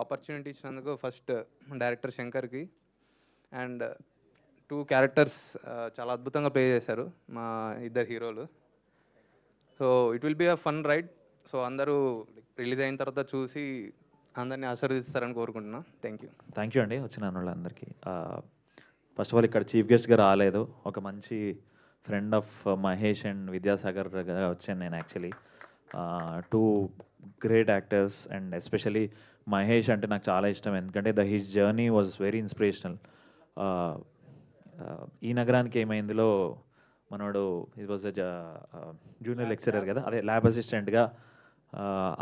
Opportunity ఇచ్చినందుకు first director శంకర్కి and 2 characters చాలా అద్భుతంగా ప్లే చేశారు మా ఇద్దరు హీరోలు. So it will be a fun ride. So అందరూ రిలీజ్ అయిన తర్వాత చూసి అందరినీ ఆశీర్వదిస్తారని కోరుకుంటున్నాను. థ్యాంక్ యూ అండి వచ్చిన వాళ్ళందరికీ. ఫస్ట్ ఆఫ్ ఆల్ ఇక్కడ చీఫ్ గెస్ట్గా రాలేదు, ఒక మంచి ఫ్రెండ్ ఆఫ్ మహేష్ అండ్ విద్యాసాగర్గా వచ్చాను నేను. Actually 2 great actors and especially Mahesh అంటే నాకు చాలా ఇష్టం, ఎందుకంటే his journey was very inspirational. ఈ నగరానికి ఏమైందిలో మనోడు ఇట్ వాజ్ జూనియర్ లెక్చరర్ కదా, అదే ల్యాబ్ అసిస్టెంట్గా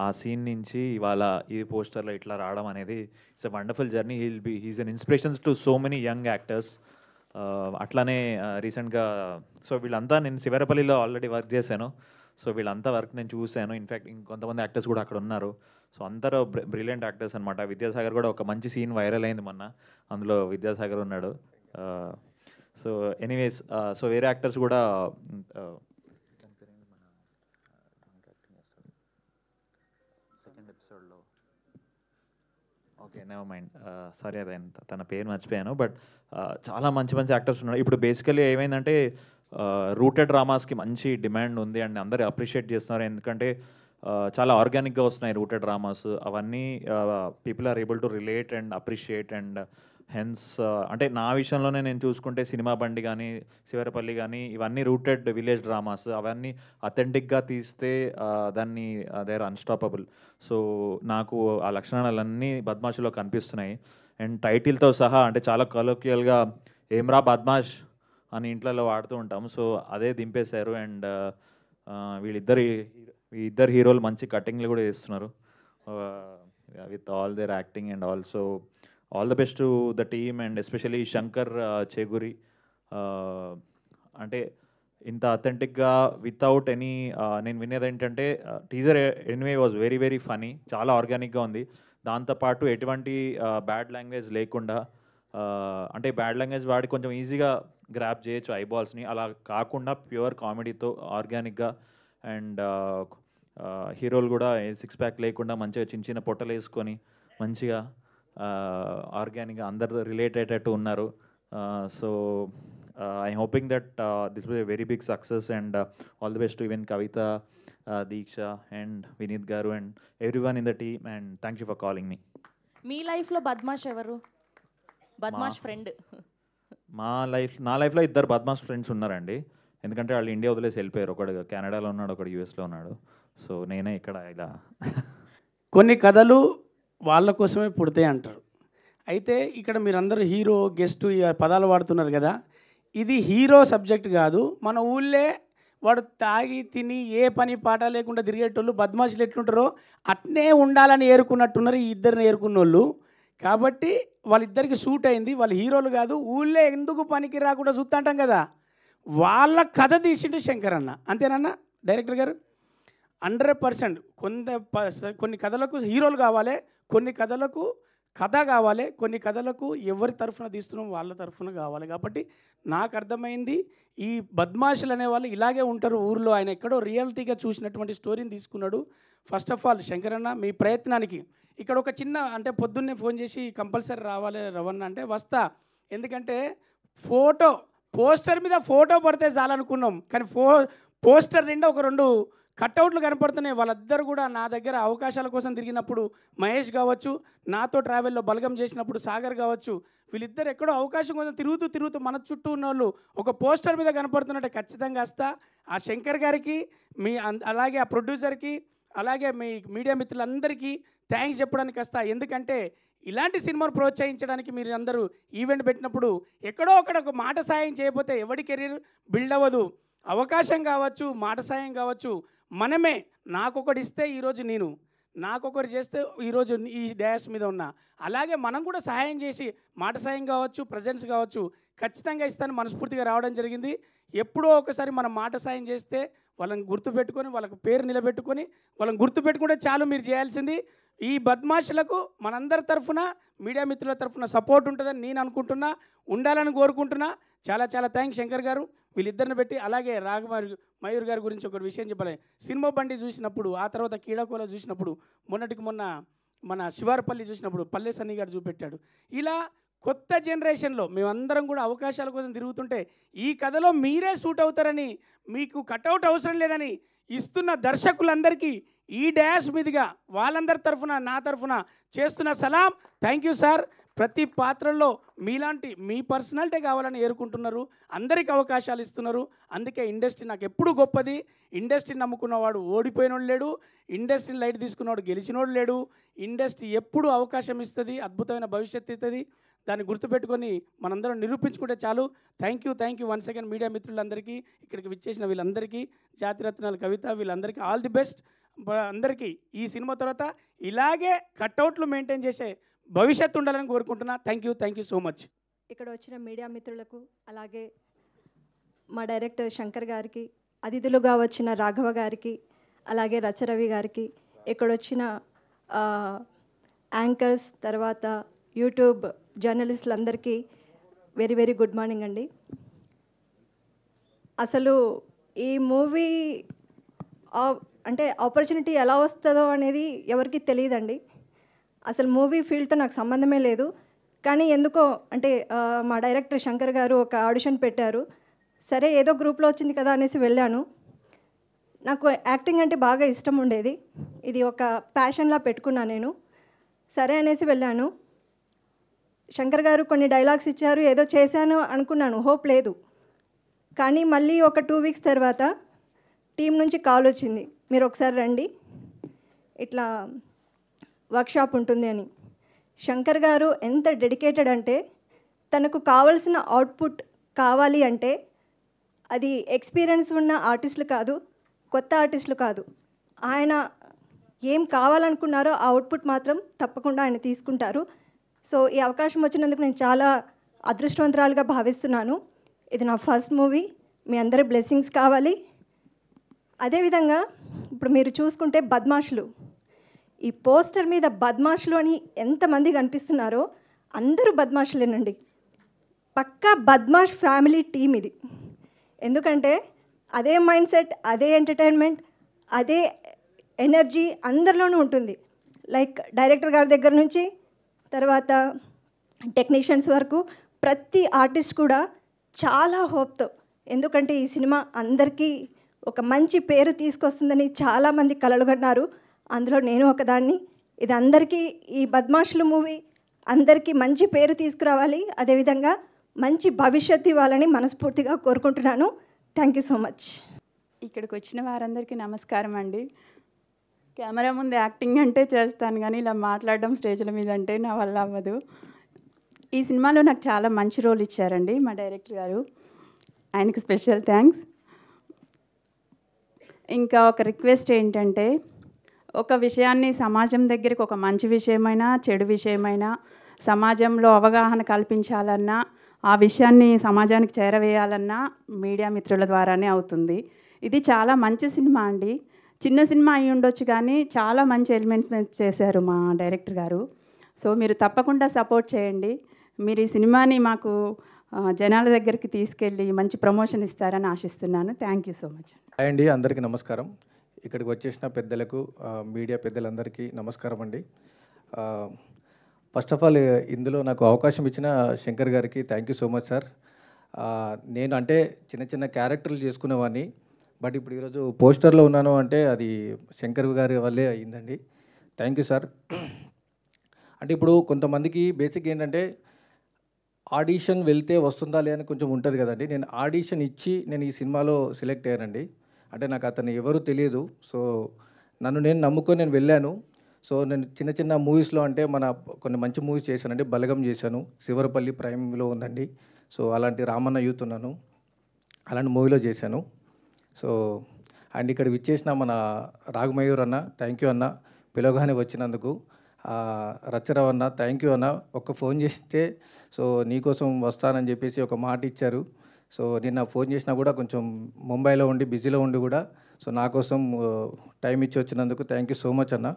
ఆ సీన్ నుంచి ఇవాళ ఈ పోస్టర్లో ఇట్లా రావడం అనేది it's a wonderful journey. He's an inspirations to so many young actors. అట్లానే రీసెంట్గా సో వీళ్ళంతా నేను శివరపల్లిలో ఆల్రెడీ వర్క్ చేశాను, సో వీళ్ళంతా వర్క్ నేను చూశాను. ఇన్ఫ్యాక్ట్ ఇంకొంతమంది యాక్టర్స్ కూడా అక్కడ ఉన్నారు. సో అందరూ బ్రిలియంట్ యాక్టర్స్ అనమాట. విద్యాసాగర్ కూడా ఒక మంచి సీన్ వైరల్ అయింది మొన్న, అందులో విద్యాసాగర్ ఉన్నాడు. సో ఎనీవేస్ సో వేరే యాక్టర్స్ కూడా సెకండ్ ఎపిసోడ్లో ఓకే నెవర్ మైండ్, సారీ అదే తన పేరు మర్చిపోయాను. బట్ చాలా మంచి మంచి యాక్టర్స్ ఉన్నారు. ఇప్పుడు బేసికలీ ఏమైందంటే రూటెడ్ డ్రామాస్కి మంచి డిమాండ్ ఉంది అండ్ అందరూ అప్రిషియేట్ చేస్తున్నారు, ఎందుకంటే చాలా ఆర్గానిక్గా వస్తున్నాయి రూటెడ్ డ్రామాస్. అవన్నీ people are able to relate and appreciate and hence అంటే నా విషయంలోనే నేను చూసుకుంటే సినిమా బండి కానీ శివరపల్లి కానీ ఇవన్నీ రూటెడ్ విలేజ్ డ్రామాస్. అవన్నీ అథెంటిక్గా తీస్తే దాన్ని దే ఆర్ అన్స్టాపబుల్. సో నాకు ఆ లక్షణాలన్నీ బద్మాష్లో కనిపిస్తున్నాయి. అండ్ టైటిల్తో సహా అంటే చాలా కలోక్యల్గా ఏమ్రా బద్మాష్ అని ఇంట్లో వాడుతూ ఉంటాం, సో అదే దింపేశారు. అండ్ వీళ్ళిద్దరు హీరోలు మంచి కటింగ్లు కూడా చేస్తున్నారు with all their acting and also all the best to the team and especially Shankar Cheguri. అంటే ఇంత అథెంటిక్గా వితౌట్ ఎనీ నేను వినేది ఏంటంటే teaser anyway was very very funny, చాలా ఆర్గానిక్గా ఉంది. దాంతోపాటు ఎటువంటి బ్యాడ్ లాంగ్వేజ్ లేకుండా, అంటే బ్యాడ్ లాంగ్వేజ్ వాడి కొంచెం ఈజీగా గ్రాప్ చేయొచ్చు ఐబాల్స్ని, అలా కాకుండా ప్యూర్ కామెడీతో ఆర్గానిక్గా. అండ్ హీరోలు కూడా 6 ప్యాక్ లేకుండా మంచిగా చిన్న చిన్న పొట్టలు వేసుకొని మంచిగా ఆర్గానిక్గా అందరు రిలేట్ అయ్యేటట్టు ఉన్నారు. So I hoping that this was a very big success and all the best to even Kavitha, Deeksha and Vineeth గారు and everyone in the team and thank you for calling me. మీ లైఫ్లో బద్మాష్ ఎవరు? బద్మాష్ ఫ్రెండ్? నా లైఫ్లో 2 బద్మాష్ ఫ్రెండ్స్ ఉన్నారండి, ఎందుకంటే వాళ్ళు ఇండియా వదిలేసి వెళ్ళిపోయారు. ఒకడు కెనడాలో ఉన్నాడు, ఒకడు యూఎస్లో ఉన్నాడు. సో నేనే ఇక్కడ ఇలా కొన్ని కథలు వాళ్ళ కోసమే పుడతాయి అంటారు. అయితే ఇక్కడ మీరందరూ హీరో గెస్ట్ ఈ పదాలు వాడుతున్నారు కదా, ఇది హీరో సబ్జెక్ట్ కాదు. మన ఊళ్ళే వాడు తాగి తిని ఏ పని పాట లేకుండా తిరిగేటోళ్ళు బద్మాషులు ఎట్లుంటారో అట్నే ఉండాలని ఏరుకున్నట్టున్నారు ఈ ఇద్దరిని ఏరుకున్నోళ్ళు. కాబట్టి వాళ్ళిద్దరికి సూట్ అయింది. వాళ్ళు హీరోలు కాదు, ఊళ్ళే ఎందుకు పనికి రాకుండా చూస్తుంటాం కదా, వాళ్ళ కథ తీసిండు శంకర్ అన్న. అంతేనన్నా డైరెక్టర్ గారు? 100%. కొన్ని కథలకు హీరోలు కావాలి, కొన్ని కథలకు కథ కావాలి, కొన్ని కథలకు ఎవరి తరఫున తీస్తున్నాం వాళ్ళ తరఫున కావాలి. కాబట్టి నాకు అర్థమైంది ఈ బద్మాషులు అనేవాళ్ళు ఇలాగే ఉంటారు ఊర్లో. ఆయన ఎక్కడో రియాలిటీగా చూసినటువంటి స్టోరీని తీసుకున్నాడు. ఫస్ట్ ఆఫ్ ఆల్ శంకరన్న మీ ప్రయత్నానికి ఇక్కడ ఒక చిన్న అంటే పొద్దున్నే ఫోన్ చేసి కంపల్సరీ రావాలి రవణ అంటే వస్తా, ఎందుకంటే పోస్టర్ మీద ఫోటో పడితే చాలనుకున్నాం, కానీ పోస్టర్ నిండా ఒక 2 కట్అవుట్లు కనపడుతున్నాయి. వాళ్ళందరూ కూడా నా దగ్గర అవకాశాల కోసం తిరిగినప్పుడు మహేష్ కావచ్చు, నాతో ట్రావెల్లో బలగం చేసినప్పుడు సాగర్ కావచ్చు, వీళ్ళిద్దరు ఎక్కడో అవకాశం కోసం తిరుగుతూ మన చుట్టూ ఉన్న వాళ్ళు ఒక పోస్టర్ మీద కనపడుతున్నట్టే ఖచ్చితంగా వస్తా. ఆ శంకర్ గారికి అలాగే ఆ ప్రొడ్యూసర్కి అలాగే మీ మీడియా మిత్రులందరికీ థ్యాంక్స్ చెప్పడానికి వస్తా. ఎందుకంటే ఇలాంటి సినిమాను ప్రోత్సహించడానికి మీరు అందరూ ఈవెంట్ పెట్టినప్పుడు ఎక్కడో ఒక మాట సాయం చేయకపోతే ఎవడి కెరీర్ బిల్డ్ అవ్వదు. అవకాశం కావచ్చు, మాట సాయం కావచ్చు, మనమే నాకొకటి ఇస్తే ఈరోజు నేను, నాకొకటి చేస్తే ఈరోజు ఈ డాష్ మీద ఉన్నా, అలాగే మనం కూడా సహాయం చేసి మాట సాయం కావచ్చు, ప్రజెన్స్ కావచ్చు ఖచ్చితంగా ఇస్తాను మనస్ఫూర్తిగా రావడం జరిగింది. ఎప్పుడో ఒకసారి మనం మాట సాయం చేస్తే వాళ్ళని గుర్తుపెట్టుకొని వాళ్ళకు పేరు నిలబెట్టుకొని వాళ్ళని గుర్తుపెట్టుకుంటే చాలు. మీరు చేయాల్సింది ఈ బద్మాషులకు మనందరి తరఫున మీడియా మిత్రుల తరఫున సపోర్ట్ ఉంటుందని నేను అనుకుంటున్నా, ఉండాలని కోరుకుంటున్నా. చాలా చాలా థ్యాంక్స్ శంకర్ గారు వీళ్ళిద్దరిని పెట్టి. అలాగే మయూర్ గారి గురించి ఒక విషయం చెప్పాలి. సినిమా బండి చూసినప్పుడు, ఆ తర్వాత కీడాకోల చూసినప్పుడు, మొన్నటికి మొన్న మన శివారపల్లి చూసినప్పుడు పల్లె సన్ని గారు చూపెట్టాడు. ఇలా కొత్త జనరేషన్లో మేమందరం కూడా అవకాశాల కోసం తిరుగుతుంటే ఈ కథలో మీరే సూట్ అవుతారని, మీకు కటౌట్ అవసరం లేదని ఇస్తున్న దర్శకులందరికీ ఈ డాష్ మీదుగా వాళ్ళందరి తరఫున నా తరఫున చేస్తున్న సలాం. Thank you sir. ప్రతి పాత్రల్లో మీలాంటి మీ పర్సనాలిటీ కావాలని ఏరుకుంటున్నారు, అందరికీ అవకాశాలు ఇస్తున్నారు. అందుకే ఇండస్ట్రీ నాకు ఎప్పుడు గొప్పది. ఇండస్ట్రీని నమ్ముకున్నవాడు ఓడిపోయినోడు లేడు, ఇండస్ట్రీని లైట్ తీసుకున్నవాడు గెలిచినోడు లేడు. ఇండస్ట్రీ ఎప్పుడు అవకాశం ఇస్తుంది, అద్భుతమైన భవిష్యత్తు ఇస్తుంది. దాన్ని గుర్తుపెట్టుకొని మనందరం నిరూపించుకుంటే చాలు. Thank you once again media మిత్రులందరికీ, ఇక్కడికి విచ్చేసిన వీళ్ళందరికీ, జాతిరత్నాలు కవిత, వీళ్ళందరికీ ఆల్ ది బెస్ట్. అందరికీ ఈ సినిమా తర్వాత ఇలాగే కట్అవుట్లు మెయింటైన్ చేసే భవిష్యత్తు ఉండాలని కోరుకుంటున్నా. Thank you so much. ఇక్కడ వచ్చిన మీడియా మిత్రులకు, అలాగే మా డైరెక్టర్ శంకర్ గారికి, అతిథులుగా వచ్చిన రాఘవ గారికి, అలాగే రచరవి గారికి, ఇక్కడ వచ్చిన యాంకర్స్, తర్వాత యూట్యూబ్ జర్నలిస్టులందరికీ వెరీ వెరీ గుడ్ మార్నింగ్ అండి. అసలు ఈ మూవీ అంటే ఆపర్చునిటీ ఎలా వస్తుందో అనేది ఎవరికి తెలియదండి. అసలు మూవీ ఫీల్డ్తో నాకు సంబంధమే లేదు. కానీ ఎందుకో అంటే మా డైరెక్టర్ శంకర్ గారు ఒక ఆడిషన్ పెట్టారు. సరే ఏదో గ్రూప్లో వచ్చింది కదా అనేసి వెళ్ళాను. నాకు యాక్టింగ్ అంటే బాగా ఇష్టం ఉండేది, ఇది ఒక ప్యాషన్లా పెట్టుకున్నాను నేను. సరే అనేసి వెళ్ళాను. శంకర్ గారు కొన్ని డైలాగ్స్ ఇచ్చారు, ఏదో చేశాను అనుకున్నాను, హోప్ లేదు. కానీ మళ్ళీ ఒక 2 వీక్స్ తర్వాత టీం నుంచి కాల్ వచ్చింది, మీరు ఒకసారి రండి, ఇట్లా వర్క్షాప్ ఉంటుంది అని. శంకర్ గారు ఎంత డెడికేటెడ్ అంటే, తనకు కావాల్సిన అవుట్పుట్ కావాలి అంటే అది ఎక్స్పీరియన్స్ ఉన్న ఆర్టిస్టులు కాదు, కొత్త ఆర్టిస్టులు కాదు, ఆయన ఏం కావాలనుకున్నారో ఆ అవుట్పుట్ మాత్రం తప్పకుండా ఆయన తీసుకుంటారు. సో ఈ అవకాశం వచ్చినందుకు నేను చాలా అదృష్టవంతురాలుగా భావిస్తున్నాను. ఇది నా ఫస్ట్ మూవీ, మీ అందరి బ్లెస్సింగ్స్ కావాలి. అదేవిధంగా ఇప్పుడు మీరు చూసుకుంటే బద్మాషులు, ఈ పోస్టర్ మీద బద్మాషులు అని ఎంతమంది కనిపిస్తున్నారో అందరూ బద్మాషులేనండి. పక్కా బద్మాష్ ఫ్యామిలీ టీమ్ ఇది. ఎందుకంటే అదే మైండ్ సెట్, అదే ఎంటర్టైన్మెంట్, అదే ఎనర్జీ అందరిలోనూ ఉంటుంది. లైక్ డైరెక్టర్ గారి దగ్గర నుంచి తర్వాత టెక్నీషియన్స్ వరకు ప్రతి ఆర్టిస్ట్ కూడా చాలా హోప్తో, ఎందుకంటే ఈ సినిమా అందరికీ ఒక మంచి పేరు తీసుకొస్తుందని చాలామంది కలలు కన్నారు. అందులో నేను ఒకదాన్ని. ఇది అందరికీ, ఈ బద్మాషులు మూవీ అందరికీ మంచి పేరు తీసుకురావాలి, అదేవిధంగా మంచి భవిష్యత్తు ఇవ్వాలని మనస్ఫూర్తిగా కోరుకుంటున్నాను. Thank you so much. ఇక్కడికి వచ్చిన వారందరికీ నమస్కారం అండి. కెమెరా ముందు యాక్టింగ్ అంటే చేస్తాను, కానీ ఇలా మాట్లాడడం స్టేజ్ల మీద అంటే నా వల్ల అవ్వదు. ఈ సినిమాలో నాకు చాలా మంచి రోల్ ఇచ్చారండి మా డైరెక్టర్ గారు, ఆయనకి స్పెషల్ థ్యాంక్స్. ఇంకా ఒక రిక్వెస్ట్ ఏంటంటే, ఒక విషయాన్ని సమాజం దగ్గరికి, ఒక మంచి విషయమైనా చెడు విషయమైనా సమాజంలో అవగాహన కల్పించాలన్నా, ఆ విషయాన్ని సమాజానికి చేరవేయాలన్నా మీడియా మిత్రుల ద్వారానే అవుతుంది. ఇది చాలా మంచి సినిమా అండి. చిన్న సినిమా అయి ఉండొచ్చు, కానీ చాలా మంచి ఎలిమెంట్స్ చేశారు మా డైరెక్టర్ గారు. సో మీరు తప్పకుండా సపోర్ట్ చేయండి. మీరు ఈ సినిమాని మాకు జనాల దగ్గరికి తీసుకెళ్ళి మంచి ప్రమోషన్ ఇస్తారని ఆశిస్తున్నాను. Thank you so much. Hi అండి, అందరికీ నమస్కారం. ఇక్కడికి వచ్చేసిన పెద్దలకు, మీడియా పెద్దలందరికీ నమస్కారం అండి. ఫస్ట్ ఆఫ్ ఆల్ ఇందులో నాకు అవకాశం ఇచ్చిన శంకర్ గారికి thank you so much sir. నేను అంటే చిన్న చిన్న క్యారెక్టర్లు చేసుకునేవాడిని, బట్ ఇప్పుడు ఈరోజు పోస్టర్లో ఉన్నాను అంటే అది శంకర్ గారి వల్లే అయ్యిందండి. Thank you sir. అంటే ఇప్పుడు కొంతమందికి బేసిక్ ఏంటంటే ఆడిషన్ వెళ్తే వస్తుందా లే అని కొంచెం ఉంటుంది కదండి. నేను ఆడిషన్ ఇచ్చి నేను ఈ సినిమాలో సెలెక్ట్ అయ్యానండి. అంటే నాకు అతను ఎవరు తెలియదు, సో నన్ను నేను నమ్ముకొని నేను వెళ్ళాను. సో నేను చిన్న చిన్న మూవీస్లో అంటే మన కొన్ని మంచి మూవీస్ చేశానండి. బలగం చేశాను, శివరపల్లి ప్రైమ్లో ఉందండి. సో అలాంటి రామన్న యూత్ ఉన్నాను, అలాంటి మూవీలో చేశాను. సో అండ్ ఇక్కడ విచ్చేసిన మన రాఘమయూర్ అన్న, థ్యాంక్ యూ అన్న, పిలవగానే వచ్చినందుకు. రచ్చరావు అన్న, థ్యాంక్ యూ అన్న, ఒక్క ఫోన్ చేస్తే సో నీకోసం వస్తానని చెప్పేసి ఒక మాట ఇచ్చారు. సో నిన్న ఫోన్ చేసినా కూడా కొంచెం ముంబైలో ఉండి బిజీలో ఉండి కూడా సో నా కోసం టైం ఇచ్చి వచ్చినందుకు థ్యాంక్ యూ సో మచ్ అన్న.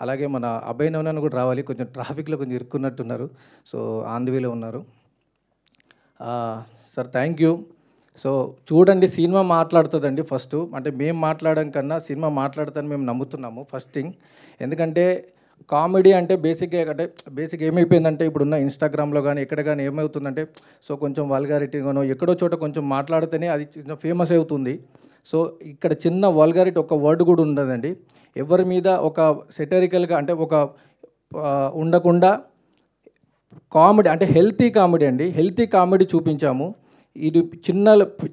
అలాగే మన అభయ్ నవనన్న కూడా రావాలి, కొంచెం ట్రాఫిక్లో కొంచెం ఇరుక్కున్నట్టున్నారు, సో ఆన్ ది వేలో ఉన్నారు. Sir thank you. సో చూడండి, సినిమా మాట్లాడుతుందండి ఫస్ట్. అంటే మేము మాట్లాడడం కన్నా సినిమా మాట్లాడుతుందని మేము నమ్ముతున్నాము ఫస్ట్ థింగ్. ఎందుకంటే కామెడీ అంటే బేసిక్ ఏమైపోయిందంటే ఇప్పుడున్న ఇన్స్టాగ్రామ్లో కానీ ఎక్కడ కానీ ఏమవుతుందంటే సో కొంచెం వల్గారిటీగానో ఎక్కడో చోట కొంచెం మాట్లాడితేనే అది చిన్న ఫేమస్ అవుతుంది. సో ఇక్కడ చిన్న వల్గారిటీ ఒక వర్డ్ కూడా ఉండదండి. ఎవరి మీద ఒక సెటరికల్గా అంటే ఒక ఉండకుండా కామెడీ అంటే హెల్తీ కామెడీ అండి, హెల్తీ కామెడీ చూపించాము. ఇది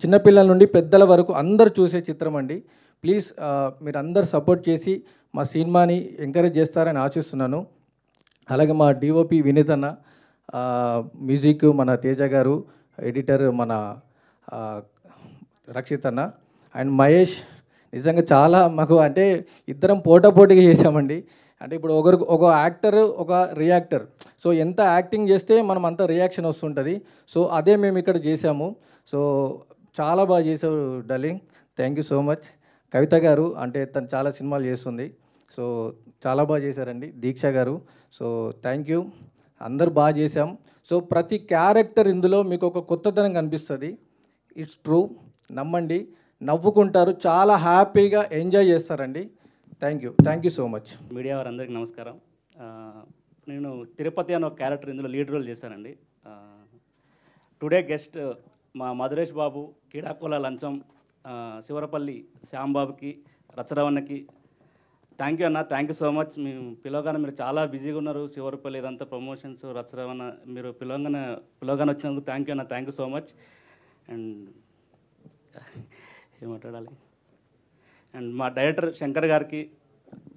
చిన్నపిల్లల నుండి పెద్దల వరకు అందరు చూసే చిత్రం అండి. ప్లీజ్ మీరు అందరు సపోర్ట్ చేసి మా సినిమాని ఎంకరేజ్ చేస్తారని ఆశిస్తున్నాను. అలాగే మా డిఓపి వినీత్ అన్న, మ్యూజిక్ మన తేజ గారు, ఎడిటర్ మన రక్షిత్ అన్న అండ్ మహేష్. నిజంగా చాలా మాకు అంటే ఇద్దరం పోటాపోటీగా చేసామండి. అంటే ఇప్పుడు ఒక యాక్టర్ ఒక రియాక్టర్, సో ఎంత యాక్టింగ్ చేస్తే మనం అంత రియాక్షన్ వస్తుంటుంది. సో అదే మేము ఇక్కడ చేసాము. సో చాలా బాగా చేసావు darling, thank you so much. Kavitha గారు అంటే తను చాలా సినిమాలు చేస్తుంది, సో చాలా బాగా చేశారండి. దీక్ష గారు, సో థ్యాంక్ యూ. అందరు బాగా చేశాం. సో ప్రతి క్యారెక్టర్ ఇందులో మీకు ఒక కొత్తదనం కనిపిస్తుంది. ఇట్స్ ట్రూ, నమ్మండి, నవ్వుకుంటారు, చాలా హ్యాపీగా ఎంజాయ్ చేస్తారండి. Thank you so much. Media వారందరికీ నమస్కారం. నేను తిరుపతి అనే ఒక క్యారెక్టర్ ఇందులో లీడ్ రోల్ చేశానండి. టుడే గెస్ట్ మా మధురేష్ బాబు, కీడాకోల లంచం, శివరపల్లి శ్యాంబాబుకి, రచరవణకి థ్యాంక్ యూ అన్న, థ్యాంక్ యూ సో మచ్. మేము పిలవగానే మీరు చాలా బిజీగా ఉన్నారు, శివరపల్లి ఇదంతా ప్రమోషన్స్, రచరవణ, మీరు పిలవగానే వచ్చినందుకు థ్యాంక్ యూ అన్న, thank you so much. And ఏం మాట్లాడాలి, అండ్ మా డైరెక్టర్ శంకర్ గారికి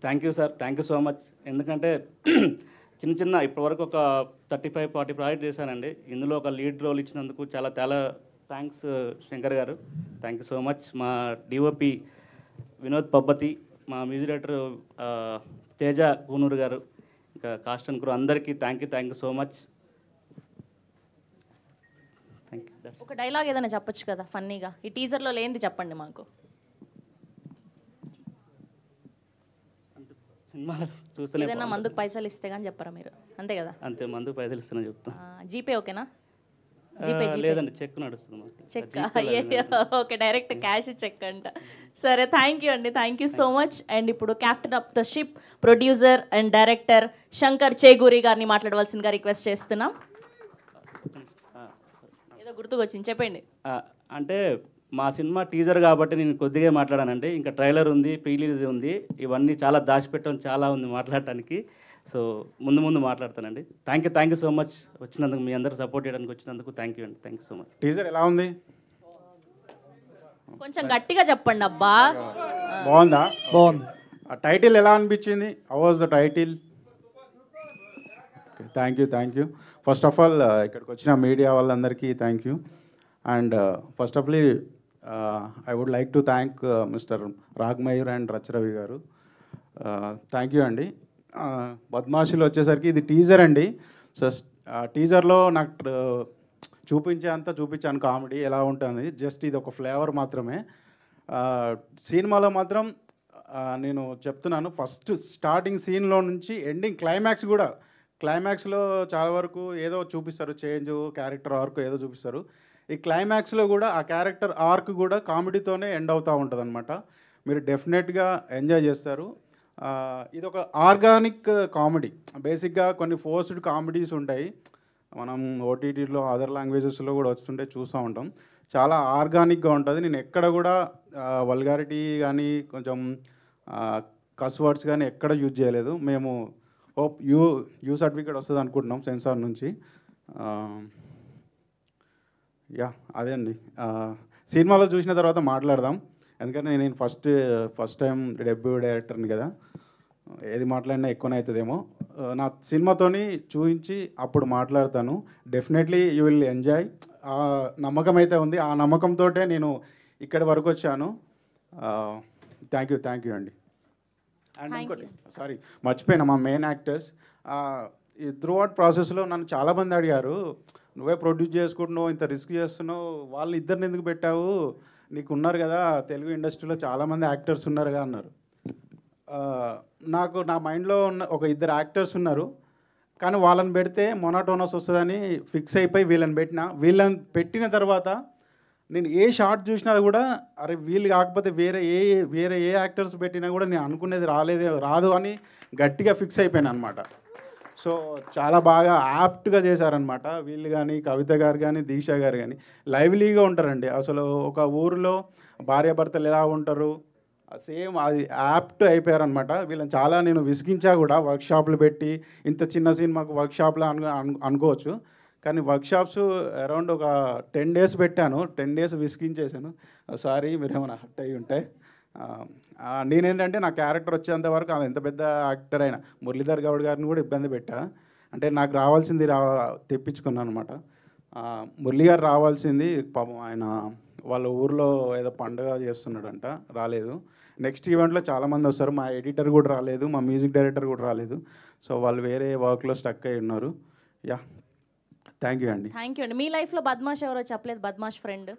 thank you sir, thank you so much. ఎందుకంటే చిన్న ఇప్పటివరకు ఒక 35-40 ప్రాజెక్ట్ చేశానండి. ఇందులో ఒక లీడ్ రోల్ ఇచ్చినందుకు చాలా థ్యాంక్స్ శంకర్ గారు, థ్యాంక్ యూ సో మచ్. మా డిఓపి వినోద్ పబ్బతి, మా మ్యూజిక్ డైరెక్టర్ తేజ కూనూరు గారు, ఇంకా కాస్ట్ అండ్ క్రూ అందరికీ thank you so much. Thank you. ఒక డైలాగ్ ఏదైనా చెప్పొచ్చు కదా ఫన్నీగా, ఈ టీజర్లో లేనిది చెప్పండి మాకు. సినిమా చూస్తేనే ఏదైనా మందుకు పైసలు ఇస్తే కానీ చెప్పరా మీరు, అంతే కదా? అంతే, మందుకు పైసలు ఇస్తున్నా చెప్తా. జీపే ఓకేనా? జీపే లేదండి, చెక్ నడుస్తుంది మాకు. Check okay, direct cash check అంట. సరే, థ్యాంక్ యూ అండి, thank you so much. And ఇప్పుడు captain of the ship, producer and director Shankar Cheguri గారిని మాట్లాడవలసిందిగా రిక్వెస్ట్ చేస్తున్నాం. ఏదో గుర్తుకొచ్చింది, చెప్పండి. అంటే మా సినిమా టీజర్ కాబట్టి నేను కొద్దిగా మాట్లాడానండి. ఇంకా ట్రైలర్ ఉంది, ప్రీ రిలీజ్ ఉంది, ఇవన్నీ చాలా దాచిపెట్టడం చాలా ఉంది మాట్లాడటానికి. సో ముందు మాట్లాడతానండి. థ్యాంక్ యూ సో మచ్ వచ్చినందుకు, మీ అందరూ సపోర్ట్ చేయడానికి వచ్చినందుకు థ్యాంక్ యూ అండి, thank you so much. Teaser ఎలా ఉంది? కొంచెం గట్టిగా చెప్పండి అబ్బా. బాగుందా? బాగుంది. ఆ టైటిల్ ఎలా అనిపించింది? How was the title? Thank you. First of all ఇక్కడికి వచ్చిన మీడియా వాళ్ళందరికీ thank you. And first of all I would like to thank mister Ragmayur and Racharavi గారు. థ్యాంక్ యూ అండి. బద్మాషిలో వచ్చేసరికి ఇది టీజర్ అండి. సో టీజర్లో నాకు చూపించాను కామెడీ ఎలా ఉంటుంది. జస్ట్ ఇది ఒక ఫ్లేవర్ మాత్రమే. సినిమాలో మాత్రం నేను చెప్తున్నాను, ఫస్ట్ స్టార్టింగ్ సీన్లో నుంచి ఎండింగ్ క్లైమాక్స్లో చాలా వరకు ఏదో చూపిస్తారు, చేంజ్ క్యారెక్టర్ ఆర్క్ ఏదో చూపిస్తారు. ఈ క్లైమాక్స్లో కూడా ఆ క్యారెక్టర్ ఆర్క్ కూడా కామెడీతోనే ఎండ్ అవుతూ ఉంటుంది అనమాట. మీరు డెఫినెట్గా ఎంజాయ్ చేస్తారు. ఇది ఒక ఆర్గానిక్ కామెడీ. బేసిక్గా కొన్ని ఫోర్స్డ్ కామెడీస్ ఉంటాయి, మనం ఓటీటీలో అదర్ లాంగ్వేజెస్లో కూడా వస్తుంటే చూస్తూ ఉంటాం. చాలా ఆర్గానిక్గా ఉంటుంది. నేను ఎక్కడ కూడా వల్గారిటీ కానీ కొంచెం కస్ వర్డ్స్ కానీ ఎక్కడ యూజ్ చేయలేదు. మేము హోప్ యూ సర్టిఫికేట్ వస్తుంది అనుకుంటున్నాం సెన్సార్ నుంచి. అదే అండి. సినిమాలో చూసిన తర్వాత మాట్లాడదాం, ఎందుకంటే నేను ఫస్ట్ టైం డెబ్యూ డైరెక్టర్ని కదా, ఏది మాట్లాడినా ఎక్కువనే అవుతుందేమో. నా సినిమాతోని చూపించి అప్పుడు మాట్లాడతాను. Definitely you will enjoy. ఆ నమ్మకం అయితే ఉంది, ఆ నమ్మకంతో నేను ఇక్కడి వరకు వచ్చాను. థ్యాంక్ యూ అండి. అండ్ ఇంకోటి సారీ మర్చిపోయినా, మా మెయిన్ యాక్టర్స్ ఈ త్రూ అవుట్ ప్రాసెస్లో నన్ను చాలామంది అడిగారు, నువ్వే ప్రొడ్యూస్ చేసుకుంటున్నావు, ఇంత రిస్క్ చేస్తున్నావు, వాళ్ళు ఇద్దరిని ఎందుకు పెట్టావు, నీకు ఉన్నారు కదా తెలుగు ఇండస్ట్రీలో చాలామంది యాక్టర్స్ ఉన్నారుగా అన్నారు. నాకు నా మైండ్లో ఉన్న ఒక ఇద్దరు యాక్టర్స్ ఉన్నారు, కానీ వాళ్ళని పెడితే మొనోటోనస్ వస్తుందని ఫిక్స్ అయిపోయి వీళ్ళని పెట్టిన తర్వాత నేను ఏ షార్ట్ చూసినా కూడా అరే వీళ్ళు కాకపోతే వేరే ఏ యాక్టర్స్ పెట్టినా కూడా నేను అనుకునేది రాదు అని గట్టిగా ఫిక్స్ అయిపోయాను అనమాట. సో చాలా బాగా యాప్ట్గా చేశారనమాట వీళ్ళు కానీ, కవిత గారు కానీ, దీక్ష గారు కానీ. లైవ్లీగా ఉంటారండి అసలు. ఒక ఊరిలో భార్యాభర్తలు ఎలా ఉంటారు సేమ్ అది యాప్ట్ అయిపోయారనమాట. వీళ్ళని చాలా నేను విసిగించా కూడా, వర్క్షాప్లు పెట్టి. ఇంత చిన్న సినిమాకు వర్క్షాప్లో అనుకోవచ్చు, కానీ వర్క్షాప్స్ అరౌండ్ ఒక 10 days పెట్టాను. 10 days విసిగించేసాను. సారీ మీరు ఏమైనా హట్ అయ్యి ఉంటే. నేనేంటంటే నా క్యారెక్టర్ వచ్చేంత వరకు అది ఎంత పెద్ద యాక్టర్ అయినా, మురళీధర్ గౌడ్ గారిని కూడా ఇబ్బంది పెట్టా. అంటే నాకు రావాల్సింది తెప్పించుకున్నాను అనమాట. మురళీ గారు రావాల్సింది పాపం ఆయన వాళ్ళ ఊర్లో ఏదో పండుగ చేస్తున్నాడంట, రాలేదు. నెక్స్ట్ ఈవెంట్లో చాలామంది వస్తారు. మా ఎడిటర్ కూడా రాలేదు, మా మ్యూజిక్ డైరెక్టర్ కూడా రాలేదు. సో వాళ్ళు వేరే వర్క్లో స్టక్ అయి ఉన్నారు. యా, థ్యాంక్ యూ అండి. థ్యాంక్ యూ అండి. మీ లైఫ్లో బద్మాష్ ఎవరో చెప్పలేదు, బద్మాష్ ఫ్రెండ్?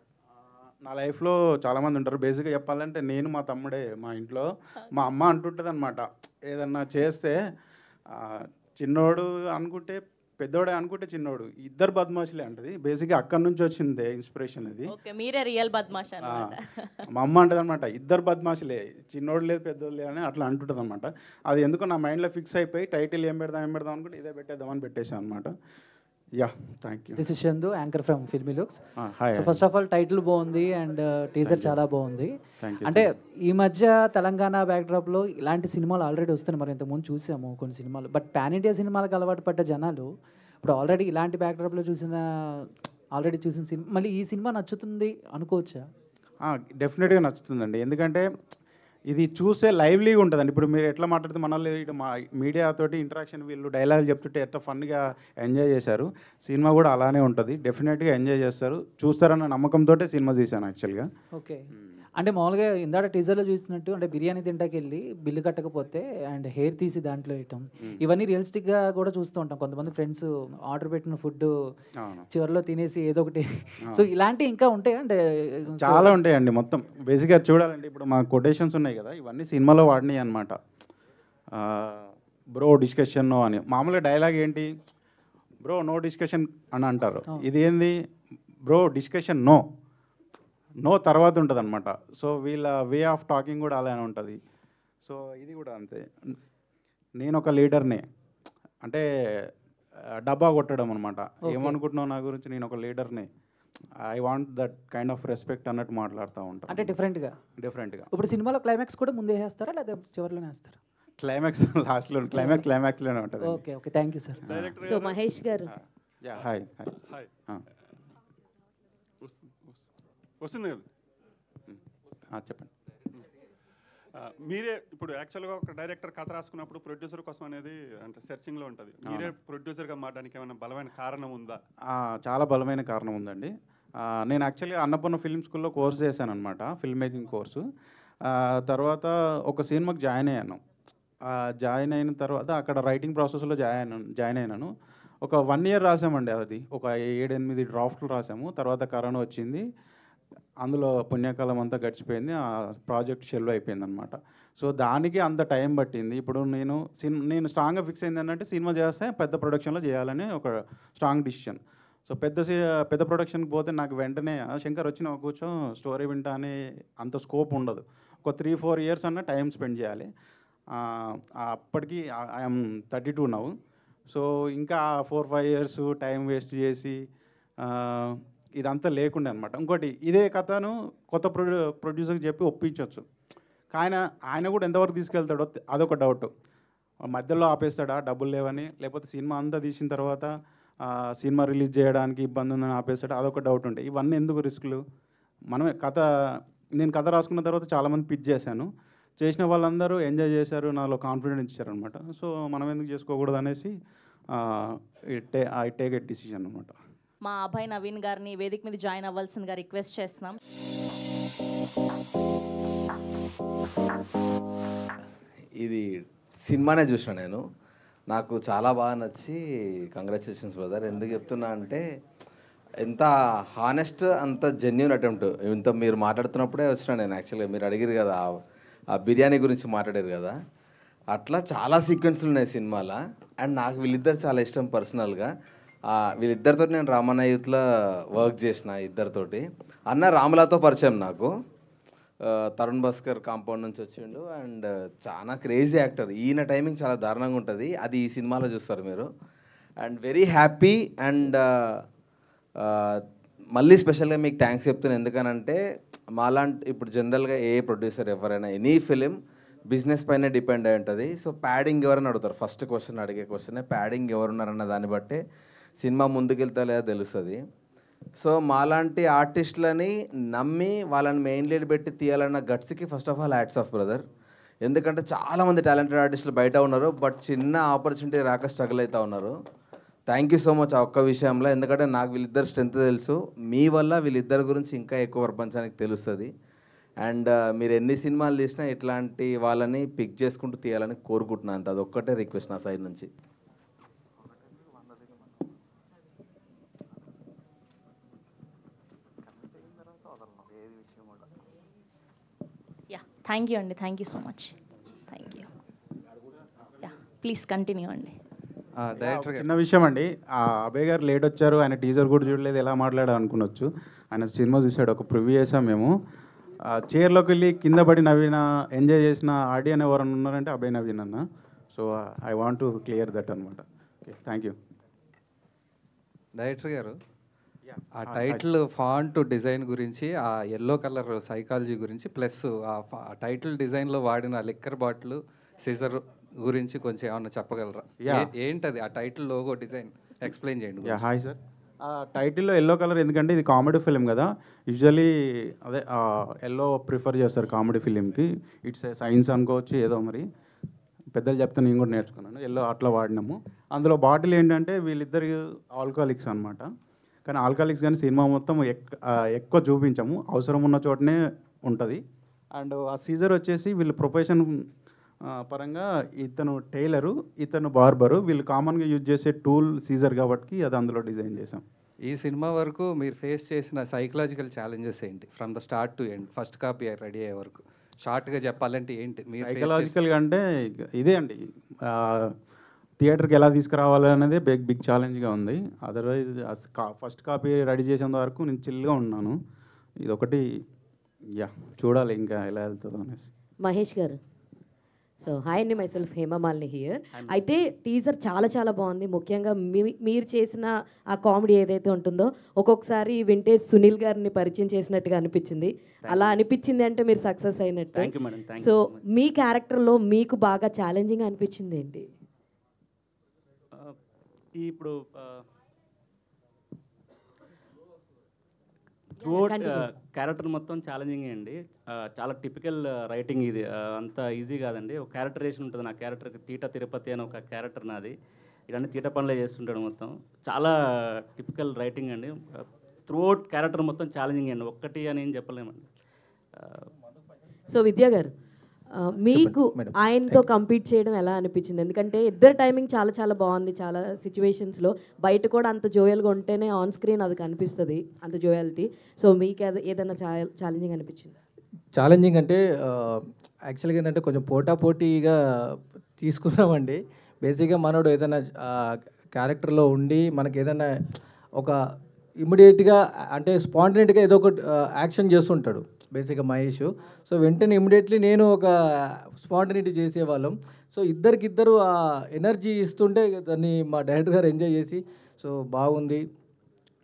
నా లైఫ్లో చాలామంది ఉంటారు. బేసిక్గా చెప్పాలంటే నేను, మా తమ్ముడే. మా ఇంట్లో మా అమ్మ అంటుంటుంది అనమాట, ఏదన్నా చేస్తే చిన్నోడు అనుకుంటే పెద్దోడే, అనుకుంటే చిన్నోడు, ఇద్దరు బద్మాషులే అంటది. బేసిక్గా అక్కడి నుంచి వచ్చింది ఇన్స్పిరేషన్ అది. ఓకే, మీరే రియల్ బద్మాష్ అన్నమాట. మా అమ్మ అంటది అనమాట, ఇద్దరు బద్మాషులే, చిన్నోడు లేదు పెద్దోడు లేదు అని అట్లా అంటుంటుంది అనమాట. అది ఎందుకో నా మైండ్లో ఫిక్స్ అయిపోయి టైటిల్ ఏం పెడదాం అనుకుంటే ఇదే పెట్టేద్దామని పెట్టేసాను అనమాట. Yeah, thank you. This is Chandu, anchor from filmy looks. Hi. So first of all title బాగుంది అండ్ టీజర్ చాలా బాగుంది. అంటే ఈ మధ్య తెలంగాణ బ్యాక్డ్రాప్లో ఇలాంటి సినిమాలు ఆల్రెడీ వస్తున్నాయి. మరి ఇంతకుముందు చూసాము కొన్ని సినిమాలు, బట్ పాన్ ఇండియా సినిమాలకు అలవాటు పడ్డ జనాలు ఇప్పుడు ఆల్రెడీ ఇలాంటి బ్యాక్డ్రాప్లో ఆల్రెడీ చూసిన సినిమా మళ్ళీ ఈ సినిమా నచ్చుతుంది అనుకోవచ్చా? డెఫినెట్గా నచ్చుతుందండి. ఎందుకంటే ఇది చూస్తే లైవ్లీగా ఉంటుందండి. ఇప్పుడు మీరు ఎట్లా మాట్లాడితే మనల్ని ఇటు మా మీడియాతోటి ఇంటరాక్షన్, వీళ్ళు డైలాగ్ చెప్తుంటే ఎట్లా ఫన్గా ఎంజాయ్ చేశారు. సినిమా కూడా అలానే ఉంటుంది, డెఫినెట్గా ఎంజాయ్ చేస్తారు, చూస్తారన్న నమ్మకంతో సినిమా తీశాను యాక్చువల్గా. ఓకే, అంటే మామూలుగా ఇందాక టీజర్లో చూసినట్టు అంటే బిర్యానీ తింటాకి వెళ్ళి బిల్లు కట్టకపోతే అండ్ హెయిర్ తీసి దాంట్లో వేయటం, ఇవన్నీ రియలిస్టిక్గా కూడా చూస్తూ ఉంటాం. కొంతమంది ఫ్రెండ్స్ ఆర్డర్ పెట్టిన ఫుడ్ చివరిలో తినేసి ఏదో ఒకటి. సో ఇలాంటివి ఇంకా ఉంటాయి అంటే చాలా ఉంటాయండి. మొత్తం బేసిక్గా చూడాలంటే ఇప్పుడు మా కొటేషన్స్ ఉన్నాయి కదా, ఇవన్నీ సినిమాలో వాడినాయి అనమాట. బ్రో డిస్కషన్ నో అని. మామూలుగా డైలాగ్ ఏంటి, బ్రో నో డిస్కషన్ అని అంటారు. ఇది ఏంది, బ్రో డిస్కషన్ నో తర్వాత ఉంటుంది అనమాట. సో వీళ్ళ వే ఆఫ్ టాకింగ్ కూడా అలానే ఉంటుంది. సో ఇది కూడా అంతే. నేను ఒక లీడర్నే అంటే డబ్బా కొట్టడం అనమాట. ఏమనుకుంటున్నావు నా గురించి, నేను ఒక లీడర్నే, I want that kind of respect అన్నట్టు మాట్లాడుతూ ఉంటాను. అంటే డిఫరెంట్గా. ఇప్పుడు సినిమాలో క్లైమాక్స్ కూడా ముందే వేస్తారా లేదా చివరిలోనే వేస్తారా? క్లైమాక్స్ లాస్ట్లో, క్లైమాక్స్లోనే ఉంటుంది. Okay okay, thank you sir. So Mahesh గారు. హాయ్. వస్తుంది కదా, చెప్పండి. మీరే ఇప్పుడు యాక్చువల్గా ఒక డైరెక్టర్ కథ రాసుకున్నప్పుడు ప్రొడ్యూసర్ కోసం అనేది అంటే సెర్చింగ్లో ఉంటుంది. మీరే ప్రొడ్యూసర్గా మారడానికి ఏమైనా బలమైన కారణం ఉందా? చాలా బలమైన కారణం ఉందండి. నేను యాక్చువల్గా అన్నపూర్ణ ఫిల్మ్ స్కూల్లో కోర్స్ చేశాను అనమాట, ఫిల్మ్ మేకింగ్ కోర్సు. తర్వాత ఒక సినిమాకి జాయిన్ అయ్యాను. జాయిన్ అయిన తర్వాత అక్కడ రైటింగ్ ప్రాసెస్లో జాయిన్ అయినాను. ఒక 1 year రాసామండి. అది ఒక 7-8 డ్రాఫ్ట్లు రాసాము. తర్వాత కరోనా వచ్చింది, అందులో పుణ్యకాలం అంతా గడిచిపోయింది, ఆ ప్రాజెక్ట్ షెల్వ్ అయిపోయింది అనమాట. సో దానికి అంత టైం పట్టింది. ఇప్పుడు నేను స్ట్రాంగ్గా ఫిక్స్ అయింది ఏంటంటే సినిమా చేస్తే పెద్ద ప్రొడక్షన్లో చేయాలని ఒక స్ట్రాంగ్ డిసిషన్. సో పెద్ద ప్రొడక్షన్కి పోతే నాకు వెంటనే శంకర్ వచ్చిన కూర్చో స్టోరీ వింటా అని అంత స్కోప్ ఉండదు. ఒక 3-4 years అన్న టైం స్పెండ్ చేయాలి. అప్పటికి ఐఎమ్ 32 నౌ. సో ఇంకా 4-5 years టైం వేస్ట్ చేసి ఇదంతా లేకుండే అనమాట. ఇంకోటి ఇదే కథను కొత్త ప్రొడ్యూసర్కి చెప్పి ఒప్పించవచ్చు, కానీ ఆయన కూడా ఎంతవరకు తీసుకెళ్తాడో అదొక డౌట్. మధ్యలో ఆపేస్తాడా డబ్బులు లేవని, లేకపోతే సినిమా అంతా తీసిన తర్వాత సినిమా రిలీజ్ చేయడానికి ఇబ్బంది ఉందని ఆపేస్తాడా, అదొక డౌట్ ఉంటాయి. ఇవన్నీ ఎందుకు రిస్కులు? మనమే నేను కథ రాసుకున్న తర్వాత చాలామంది పిచ్ చేశాను, చేసిన వాళ్ళందరూ ఎంజాయ్ చేశారు, నాలో కాన్ఫిడెన్స్ ఇచ్చారనమాట. సో మనం ఎందుకు చేసుకోకూడదు అనేసి ఐ టేక్ ఎ డిసిషన్ అనమాట. మా అభయ్ నవీన్ గారిని వేదిక మీద జాయిన్ అవ్వాల్సిందిగా రిక్వెస్ట్ చేస్తున్నాం. ఇది సినిమానే చూసిన నేను, నాకు చాలా బాగా నచ్చి కంగ్రాచులేషన్స్ బ్రదర్. ఎందుకు చెప్తున్నా అంటే ఎంత హానెస్ట్, అంత జెన్యూన్ అటెంప్ట్. ఇంత మీరు మాట్లాడుతున్నప్పుడే వచ్చిన నేను యాక్చువల్గా, మీరు అడిగారు కదా ఆ బిర్యానీ గురించి మాట్లాడారు కదా, అట్లా చాలా సీక్వెన్స్లు ఉన్నాయి సినిమాలో. అండ్ నాకు వీళ్ళిద్దరు చాలా ఇష్టం పర్సనల్గా. వీళ్ళిద్దరితో నేను రామన్న యూత్లో వర్క్ చేసిన ఇద్దరితోటి. అన్న రాములతో పరిచయం నాకు. తరుణ్ భాస్కర్ కాంపౌండ్ నుంచి వచ్చిండు అండ్ చాలా క్రేజీ యాక్టర్. ఈయన టైమింగ్ చాలా దారుణంగా ఉంటుంది, అది ఈ సినిమాలో చూస్తారు మీరు. అండ్ వెరీ హ్యాపీ అండ్ మళ్ళీ స్పెషల్గా మీకు థ్యాంక్స్ చెప్తున్నాను. ఎందుకనంటే మాలాంటి ఇప్పుడు జనరల్గా ఏ ప్రొడ్యూసర్ ఎవరైనా ఎనీ ఫిలిం బిజినెస్ పైన డిపెండ్ అయి ఉంటుంది. సో ప్యాడింగ్ ఎవరైనా అడుగుతారు, ఫస్ట్ క్వశ్చన్ అడిగే క్వశ్చనే ప్యాడింగ్ ఎవరున్నారన్న దాన్ని బట్టే సినిమా ముందుకెళ్తా లేదా తెలుస్తుంది. సో మాలాంటి ఆర్టిస్టులని నమ్మి వాళ్ళని మెయిన్ లీడ్ పెట్టి తీయాలన్న గట్స్కి first of all hats off brother. ఎందుకంటే చాలామంది టాలెంటెడ్ ఆర్టిస్టులు బయట ఉన్నారు, బట్ చిన్న ఆపర్చునిటీ రాక స్ట్రగుల్ అవుతూ ఉన్నారు. థ్యాంక్ యూ సో మచ్ ఆ ఒక్క విషయంలో. ఎందుకంటే నాకు వీళ్ళిద్దరు స్ట్రెంత్ తెలుసు, మీ వల్ల వీళ్ళిద్దరి గురించి ఇంకా ఎక్కువ ప్రపంచానికి తెలుస్తుంది. అండ్ మీరు ఎన్ని సినిమాలు తీసినా ఇట్లాంటి వాళ్ళని పిక్ చేసుకుంటూ తీయాలని కోరుకుంటున్నాను. అంత అదొక్కటే రిక్వెస్ట్ నా సైడ్ నుంచి. యా, థ్యాంక్ యూ అండి, thank you so much, thank you. Yeah, please continue అండి. డైరెక్టర్ చిన్న విషయం అండి, అభయ్ గారు లేట్ వచ్చారు, ఆయన టీజర్ కూడా చూడలేదు, ఎలా మాట్లాడారు అనుకునొచ్చు. ఆయన సినిమా చూసాడు, ఒక ప్రివ్యూ చేసాం మేము. చైర్లోకి వెళ్ళి కింద పడి నవ్విన ఎంజాయ్ చేసిన ఆడియన్ ఎవరన్నా ఉన్నారంటే అభయ్ నవీన్ అన్న. So I want to clear that అనమాట. Okay, thank you. డైరెక్టర్ గారు, ఆ టైటిల్ ఫాంట్ డిజైన్ గురించి, ఆ ఎల్లో కలర్ సైకాలజీ గురించి, ప్లస్ ఆ టైటిల్ డిజైన్లో వాడిన లిక్కర్ బాటిల్ సిజర్ గురించి కొంచెం ఏమన్నా చెప్పగలరా? ఏంటది ఆ టైటిల్ లోగో డిజైన్ ఎక్స్ప్లెయిన్ చేయండి. Hi sir. ఆ టైటిల్లో ఎల్లో కలర్ ఎందుకంటే ఇది కామెడీ ఫిలిం కదా, యూజువలీ అదే ఎల్లో ప్రిఫర్ చేస్తారు కామెడీ ఫిలింకి. ఇట్స్ సైన్స్ అనుకోవచ్చు ఏదో, మరి పెద్దలు చెప్తే నేను కూడా నేర్చుకున్నాను. ఎల్లో అట్లా వాడినాము. అందులో బాటిల్ ఏంటంటే వీళ్ళిద్దరు ఆల్కహాలిక్స్ అనమాట. కానీ ఆల్కహాలిక్స్ కానీ సినిమా మొత్తం ఎక్కువ చూపించాము, అవసరం ఉన్న చోటనే ఉంటుంది. అండ్ ఆ సీజర్ వచ్చేసి వీళ్ళు ప్రొఫెషన్ పరంగా ఇతను టైలరు, ఇతను బార్బరు, వీళ్ళు కామన్గా యూజ్ చేసే టూల్ సీజర్ కాబట్టి అది అందులో డిజైన్ చేసాం. ఈ సినిమా వరకు మీరు ఫేస్ చేసిన సైకలాజికల్ ఛాలెంజెస్ ఏంటి, from the start to end, first copy ready అయ్యే వరకు షార్ట్గా చెప్పాలంటే ఏంటి? సైకలాజికల్గా అంటే ఇదే అండి, థియేటర్కి ఎలా తీసుకురావాలనేదే బిగ్ ఛాలెంజ్గా ఉంది. అదర్వైజ్ ఫస్ట్ కాపీ రెడీ చేసేంత వరకు నేను చిల్గా ఉన్నాను. ఇదొకటి చూడాలి ఇంకా ఎలా వెళ్తుందో అనేసి. మహేష్ గారు, సో హాయ్ అండి, మైసెల్ఫ్ హేమమాలిని హియర్. అయితే టీజర్ చాలా చాలా బాగుంది. ముఖ్యంగా మీరు చేసిన ఆ కామెడీ ఏదైతే ఉంటుందో ఒక్కొక్కసారి వింటేజ్ సునీల్ గారిని పరిచయం చేసినట్టుగా అనిపించింది. అలా అనిపించింది అంటే మీరు సక్సెస్ అయినట్టు. సో మీ క్యారెక్టర్లో మీకు బాగా ఛాలెంజింగ్ అనిపించింది ఏంటి? ఇప్పుడు త్రూఅవుట్ క్యారెక్టర్ మొత్తం ఛాలెంజింగ్ అండి. చాలా టిపికల్ రైటింగ్ ఇది, అంత ఈజీ కాదండి. ఒక క్యారెక్టరేషన్ ఉంటుంది నా క్యారెక్టర్కి. తీట తిరుపతి అని ఒక క్యారెక్టర్ నాది. ఇలాంటి తీట పనులే చేస్తుంటాడు మొత్తం. చాలా టిపికల్ రైటింగ్ అండి. త్రూఅవుట్ క్యారెక్టర్ మొత్తం ఛాలెంజింగ్ అండి, ఒక్కటి అని ఏం చెప్పలేమండి. సో విద్యా గారు, మీకు ఆయనతో కంపీట్ చేయడం ఎలా అనిపించింది? ఎందుకంటే ఇద్దరు టైమింగ్ చాలా చాలా బాగుంది. చాలా సిచ్యువేషన్స్లో బయట కూడా అంత జోయల్గా ఉంటేనే ఆన్ స్క్రీన్ అది కనిపిస్తుంది, అంత జోయాలిటీ. సో మీకు ఏదైనా ఛాలెంజింగ్ అనిపించింది? ఛాలెంజింగ్ అంటే యాక్చువల్గా ఏంటంటే కొంచెం పోటాపోటీగా తీసుకున్నామండి. బేసిక్గా మనోడు ఏదైనా క్యారెక్టర్లో ఉండి మనకి ఏదైనా ఒక ఇమ్మీడియట్గా అంటే స్పాంటనేట్గా ఏదో ఒక యాక్షన్ చేస్తుంటాడు బేసిక్గా మహేష్. సో వెంటనే ఇమ్మీడియట్లీ నేను ఒక స్పాంటనిటీ చేసేవాళ్ళం. సో ఇద్దరికిద్దరు ఆ ఎనర్జీ ఇస్తుంటే దాన్ని మా డైరెక్టర్ గారు ఎంజాయ్ చేసి సో బాగుంది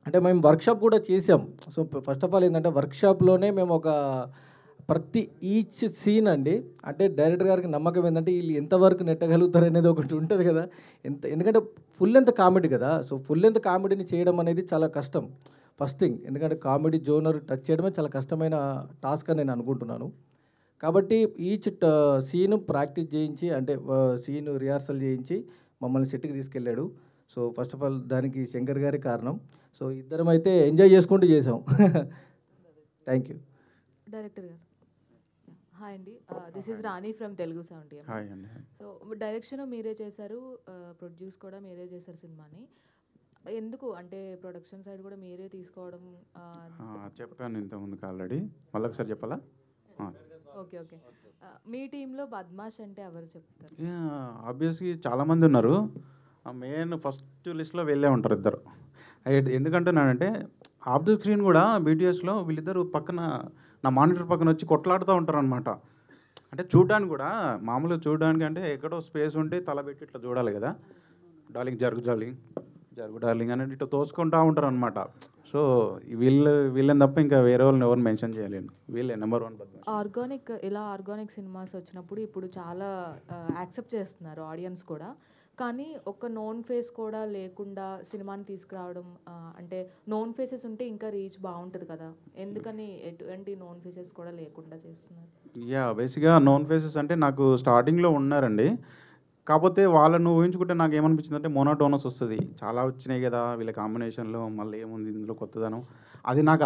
అంటే మేము వర్క్షాప్ కూడా చేసాం. సో ఫస్ట్ ఆఫ్ ఆల్ ఏంటంటే వర్క్షాప్లోనే మేము ఒక ప్రతి ఈచ్ సీన్ అండి, అంటే డైరెక్టర్ గారికి నమ్మకం ఏంటంటే వీళ్ళు ఎంతవరకు నెట్టగలుగుతారు అనేది ఒకటి ఉంటుంది కదా. ఎందుకంటే ఫుల్ లెంత్ కామెడీ కదా. సో ఫుల్ లెంత్ కామెడీని చేయడం అనేది చాలా కష్టం ఫస్ట్ థింగ్. ఎందుకంటే కామెడీ జోనర్ టచ్ చేయడమే చాలా కష్టమైన టాస్క్ అని నేను అనుకుంటున్నాను. కాబట్టి ఈచ్ సీను ప్రాక్టీస్ చేయించి అంటే సీను రిహార్సల్ చేయించి మమ్మల్ని సెట్కి తీసుకెళ్ళాడు. సో ఫస్ట్ ఆఫ్ ఆల్ దానికి శంకర్ గారి కారణం. సో ఇద్దరం అయితే ఎంజాయ్ చేసుకుంటూ చేసాం. Thank you. డైరెక్టర్ గారు, హాయ్ అండి, this is Rani from Telugu 70. So direction మీరే చేశారు, ప్రొడ్యూస్ కూడా మీరే చేశారు సినిమాని. ఎందుకు అంటే ప్రొడక్షన్ సైడ్ కూడా మీరే తీసుకోవడం? చెప్పాను ఇంతకుముందుకు ఆల్రెడీ, మళ్ళీ ఒకసారి చెప్పాలా? Okay okay. మీ టీంలో బద్మాష్ అంటే ఎవరు చెప్తారు? ఆబ్వియస్లీ చాలామంది ఉన్నారు. మెయిన్ ఫస్ట్ లిస్ట్లో వెళ్ళే ఉంటారు ఇద్దరు. ఎందుకంటున్నానంటే ఆఫ్ ది స్క్రీన్ కూడా బీటీఎస్లో వీళ్ళిద్దరు పక్కన నా మానిటర్ పక్కన వచ్చి కొట్లాడుతూ ఉంటారు అనమాట. అంటే చూడడానికి కూడా మామూలుగా చూడడానికి అంటే ఎక్కడో స్పేస్ ఉంటే తల పెట్టి ఇట్లా చూడాలి కదా, డార్లింగ్ జరుగు డార్లింగ్ జరుగు డార్లింగ్ అని ఇట్లా తోసుకుంటూ ఉంటారు అనమాట. సో వీళ్ళని తప్ప ఇంకా వేరే వాళ్ళని ఎవరు మెన్షన్ చేయలేను, వీళ్ళే నెంబర్ 1 బద్మాష్. ఇలా ఆర్గానిక్ సినిమాస్ వచ్చినప్పుడు ఇప్పుడు చాలా యాక్సెప్ట్ చేస్తున్నారు ఆడియన్స్ కూడా. కానీ ఒక నోన్ ఫేస్ కూడా లేకుండా సినిమాని తీసుకురావడం, అంటే నోన్ ఫేసెస్ ఉంటే ఇంకా రీచ్ బాగుంటుంది కదా, ఎందుకని ఎటువంటి నోన్ ఫేసెస్ కూడా లేకుండా చేస్తున్నారు? బేసిక్గా నోన్ ఫేసెస్ అంటే నాకు స్టార్టింగ్లో ఉన్నారండి. కాకపోతే వాళ్ళను ఊహించుకుంటే నాకు ఏమనిపించింది అంటే మోనోటోనస్ వస్తుంది, చాలా వచ్చినాయి కదా వీళ్ళ కాంబినేషన్లో, మళ్ళీ ఏముంది ఇందులో కొత్తదనం,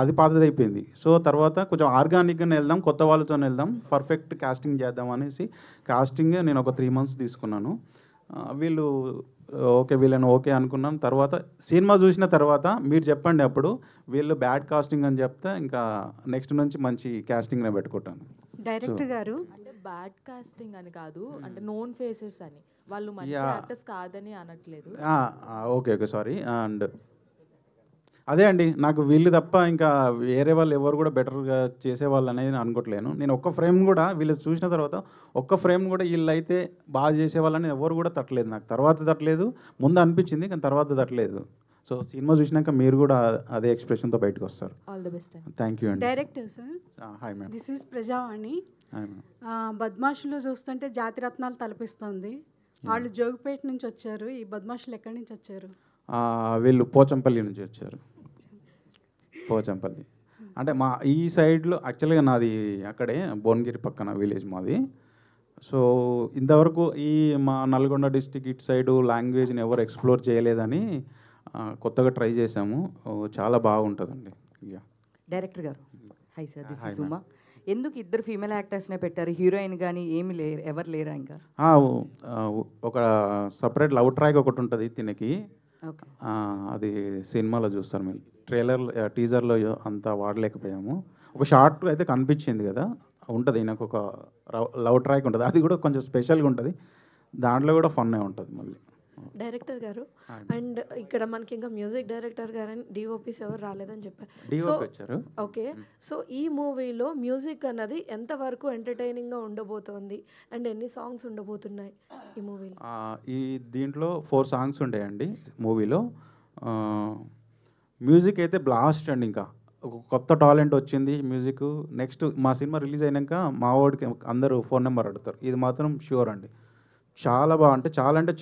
అది పాతది అయిపోయింది. సో తర్వాత కొంచెం ఆర్గానిక్గానే వెళ్దాం, కొత్త వాళ్ళతో వెళ్దాం, పర్ఫెక్ట్ కాస్టింగ్ చేద్దాం అనేసి కాస్టింగ్ నేను ఒక 3 months తీసుకున్నాను. వీళ్ళు వీళ్ళని ఓకే అనుకున్నాను. తర్వాత సినిమా చూసిన తర్వాత మీరు చెప్పండి, అప్పుడు వీళ్ళు బ్యాడ్ కాస్టింగ్ అని చెప్తే ఇంకా నెక్స్ట్ నుంచి మంచి కాస్టింగ్నే పెట్టుకుంటాను. డైరెక్టర్ గారు అంటే బ్యాడ్ కాస్టింగ్ అని కాదు, అంటే నోన్ ఫేసెస్ అని, వాళ్ళు మంచి యాక్టర్స్ కాదని అనట్లేదు. Okay sorry. అండ్ అదే అండి, నాకు వీళ్ళు తప్ప ఇంకా వేరే వాళ్ళు ఎవరు కూడా బెటర్గా చేసేవాళ్ళు అనేది అనుకోవట్లేను. నేను ఒక్క ఫ్రేమ్ కూడా వీళ్ళు చూసిన తర్వాత ఒక్క ఫ్రేమ్ కూడా వీళ్ళు అయితే బాగా చేసేవాళ్ళని ఎవరు కూడా తట్టలేదు. నాకు తర్వాత తట్టలేదు, ముందు అనిపించింది కానీ తర్వాత తట్టలేదు. సో సినిమా చూసినాక మీరు కూడా అదే ఎక్స్ప్రెషన్తో బయటకు వస్తారు. All the best. Thank you అండి. Director sir, hi ma'am. This is Prajavani. Hi ma'am. బద్మాషులు చూస్తుంటే జాతిరత్నాలు తలపిస్తుంది. వాళ్ళు జోగిపేట నుంచి వచ్చారు, ఈ బద్మాషులు ఎక్కడి నుంచి వచ్చారు? వీళ్ళు పోచంపల్లి నుంచి వచ్చారు. పోచంపల్లి అంటే మా ఈ సైడ్లో యాక్చువల్గా నాది అక్కడే భువనగిరి పక్కన విలేజ్ మాది. సో ఇంతవరకు ఈ మా నల్గొండ డిస్టిక్ ఇటు సైడు లాంగ్వేజ్ని ఎవరు ఎక్స్ప్లోర్ చేయలేదని కొత్తగా ట్రై చేసాము. చాలా బాగుంటుందండి. డైరెక్టర్ గారు, హై సార్, దిస్ ఇస్ సుమా. ఎందుకు ఇద్దరు ఫీమేల్ యాక్టర్స్నే పెట్టారు? హీరోయిన్ కానీ ఏమి లేరు, ఎవరు లేరా? ఇంకా ఒక సపరేట్ లవ్ ట్రాక్ ఒకటి ఉంటుంది తినకి, అది సినిమాలో చూస్తారు మీరు. టీజర్లో అంతా వాడలేకపోయాము. ఒక షార్ట్ అయితే కనిపించింది కదా, ఉంటుంది నాకు ఒక లవ్ ట్రాక్ ఉంటుంది, అది కూడా కొంచెం స్పెషల్గా ఉంటుంది, దాంట్లో కూడా ఫన్నే ఉంటుంది మళ్ళీ. డైరెక్టర్ గారు, అండ్ ఇక్కడ మనకి ఇంకా మ్యూజిక్ డైరెక్టర్ గారు అండ్ డిఓపీస్ ఎవరు రాలేదని చెప్పారు. వచ్చారు. ఓకే, సో ఈ మూవీలో మ్యూజిక్ అన్నది ఎంతవరకు ఎంటర్టైనింగ్గా ఉండబోతోంది అండ్ ఎన్ని సాంగ్స్ ఉండబోతున్నాయి ఈ మూవీలో? దీంట్లో 4 songs ఉంటాయండి మూవీలో. మ్యూజిక్ అయితే బ్లాస్ట్ అండి, ఇంకా ఒక కొత్త టాలెంట్ వచ్చింది మ్యూజిక్. నెక్స్ట్ మా సినిమా రిలీజ్ అయినాక మా వాడికి అందరూ ఫోన్ నెంబర్ అడుగుతారు, ఇది మాత్రం ష్యూర్ అండి. చాలా బాగా అంటే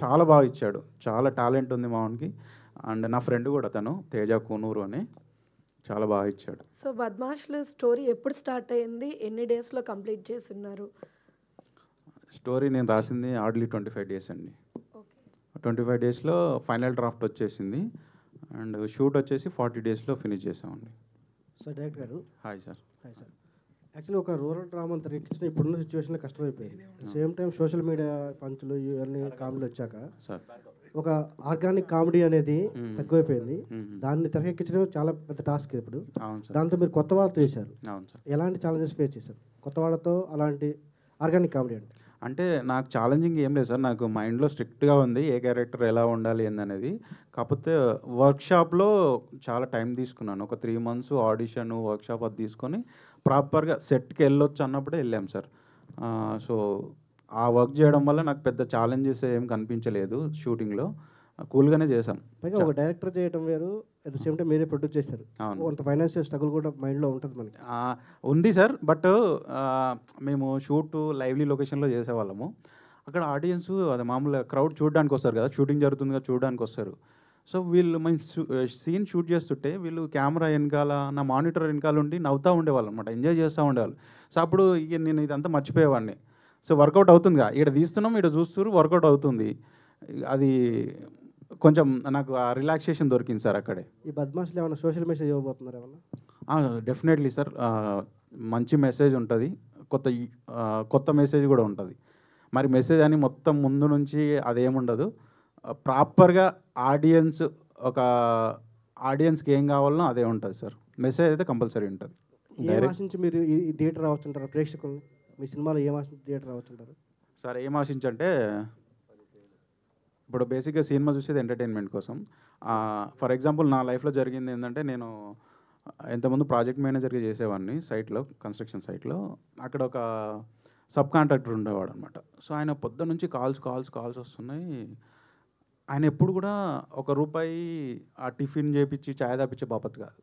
చాలా బాగా ఇచ్చాడు, చాలా టాలెంట్ ఉంది మా వాడికి. అండ్ నా ఫ్రెండ్ కూడా తను తేజ కూనూరు అని, చాలా బాగా ఇచ్చాడు. సో బద్మాష్ల స్టోరీ ఎప్పుడు స్టార్ట్ అయ్యింది, ఎన్ని డేస్లో కంప్లీట్ చేస్తున్నారు? స్టోరీ నేను రాసింది హార్డ్లీ 25 days అండి. 25 daysలో ఫైనల్ డ్రాఫ్ట్ వచ్చేసింది అండ్ షూట్ వచ్చేసి 40 daysలో ఫినిష్ చేసామండి. సార్ డైరెక్టర్ గారు, hi sir. Hi sir. Actually ఒక రూరల్ డ్రామా అంతా రిక్కించిన ఇప్పుడున్న సిచ్యువేషన్లో కష్టమైపోయింది. సేమ్ టైం సోషల్ మీడియా పంచులు ఇవన్నీ కామెడీలు వచ్చాక ఒక ఆర్గానిక్ కామెడీ అనేది తక్కువైపోయింది. దాన్ని తెరకెక్కించడం చాలా పెద్ద టాస్క్ ఇప్పుడు. దాంతో మీరు కొత్త వాళ్ళతో చేశారు, ఎలాంటి ఛాలెంజెస్ ఫేస్ చేశారు కొత్త వాళ్ళతో అలాంటి ఆర్గానిక్ కామెడీ అంటే నాకు ఛాలెంజింగ్ ఏం లేదు సార్, నాకు మైండ్లో స్ట్రిక్ట్గా ఉంది ఏ క్యారెక్టర్ ఎలా ఉండాలి ఏందనేది. కాకపోతే వర్క్షాప్లో చాలా టైం తీసుకున్నాను, ఒక 3 months ఆడిషన్ వర్క్షాప్ అది తీసుకొని ప్రాపర్గా సెట్కి వెళ్ళొచ్చు అన్నప్పుడే వెళ్ళాం సార్. సో ఆ వర్క్ చేయడం వల్ల నాకు పెద్ద ఛాలెంజెస్ ఏం కనిపించలేదు షూటింగ్లో, కూల్గానే చేసాం. పైగా ఒక డైరెక్టర్ చేయడం వేరు, అట్ ద సేమ్ టైం మీరే ప్రొడ్యూస్ చేశారు. కొంత ఫైనాన్షియల్ స్ట్రగుల్ కూడా మైండ్లో ఉంటుంది మనకి. ఉంది సార్, బట్ మేము షూట్ లైవ్లీ లొకేషన్లో చేసేవాళ్ళము. అక్కడ ఆడియన్స్ అది మామూలుగా క్రౌడ్ చూడడానికి వస్తారు కదా, షూటింగ్ జరుగుతుంది కదా చూడడానికి వస్తారు. సో వీళ్ళు మేము సీన్ షూట్ చేస్తుంటే వీళ్ళు కెమెరా వెనకాల నా మానిటర్ వెనకాల ఉండి నవ్వుతూ ఉండేవాళ్ళు అనమాట, ఎంజాయ్ చేస్తూ ఉండేవాళ్ళు. సో అప్పుడు ఇక నేను ఇదంతా మర్చిపోయేవాడిని. సో వర్కౌట్ అవుతుందిగా, ఇక్కడ తీస్తున్నాం ఇక్కడ చూస్తున్నారు, వర్కౌట్ అవుతుంది. అది కొంచెం నాకు ఆ రిలాక్సేషన్ దొరికింది సార్ అక్కడే. ఈ బద్మాష్లు ఏమైనా సోషల్ మెసేజ్ ఇవ్వబోతున్నారు ఏమన్నా? డెఫినెట్లీ సార్, మంచి మెసేజ్ ఉంటుంది, కొత్త మెసేజ్ కూడా ఉంటుంది. మరి మెసేజ్ అని మొత్తం ముందు నుంచి అదేముండదు, ప్రాపర్గా ఆడియన్స్కి ఏం కావాలనో అదే ఉంటుంది సార్. మెసేజ్ అయితే కంపల్సరీ ఉంటుంది. ఏం ఆశించి మీరు ఈ థియేటర్ రావచ్చుంటారు ప్రేక్షకులు? మీ సినిమాలో ఏం ఆశించి థియేటర్ రావచ్చుంటారు సార్? ఏం ఆశించంటే ఇప్పుడు బేసిక్గా సినిమా చూసేది ఎంటర్టైన్మెంట్ కోసం. ఫర్ ఎగ్జాంపుల్ నా లైఫ్లో జరిగింది ఏంటంటే, నేను ఇంతకుముందు ప్రాజెక్ట్ మేనేజర్గా చేసేవాడిని సైట్లో, కన్స్ట్రక్షన్ సైట్లో. అక్కడ ఒక సబ్ కాంట్రాక్టర్ ఉండేవాడు అనమాట. సో ఆయన పొద్దు నుంచి కాల్స్ వస్తున్నాయి. ఆయన ఎప్పుడు కూడా ₹1 ఆ టిఫిన్ చేపించి చాయ్ తాపించే బాపత్ కాదు.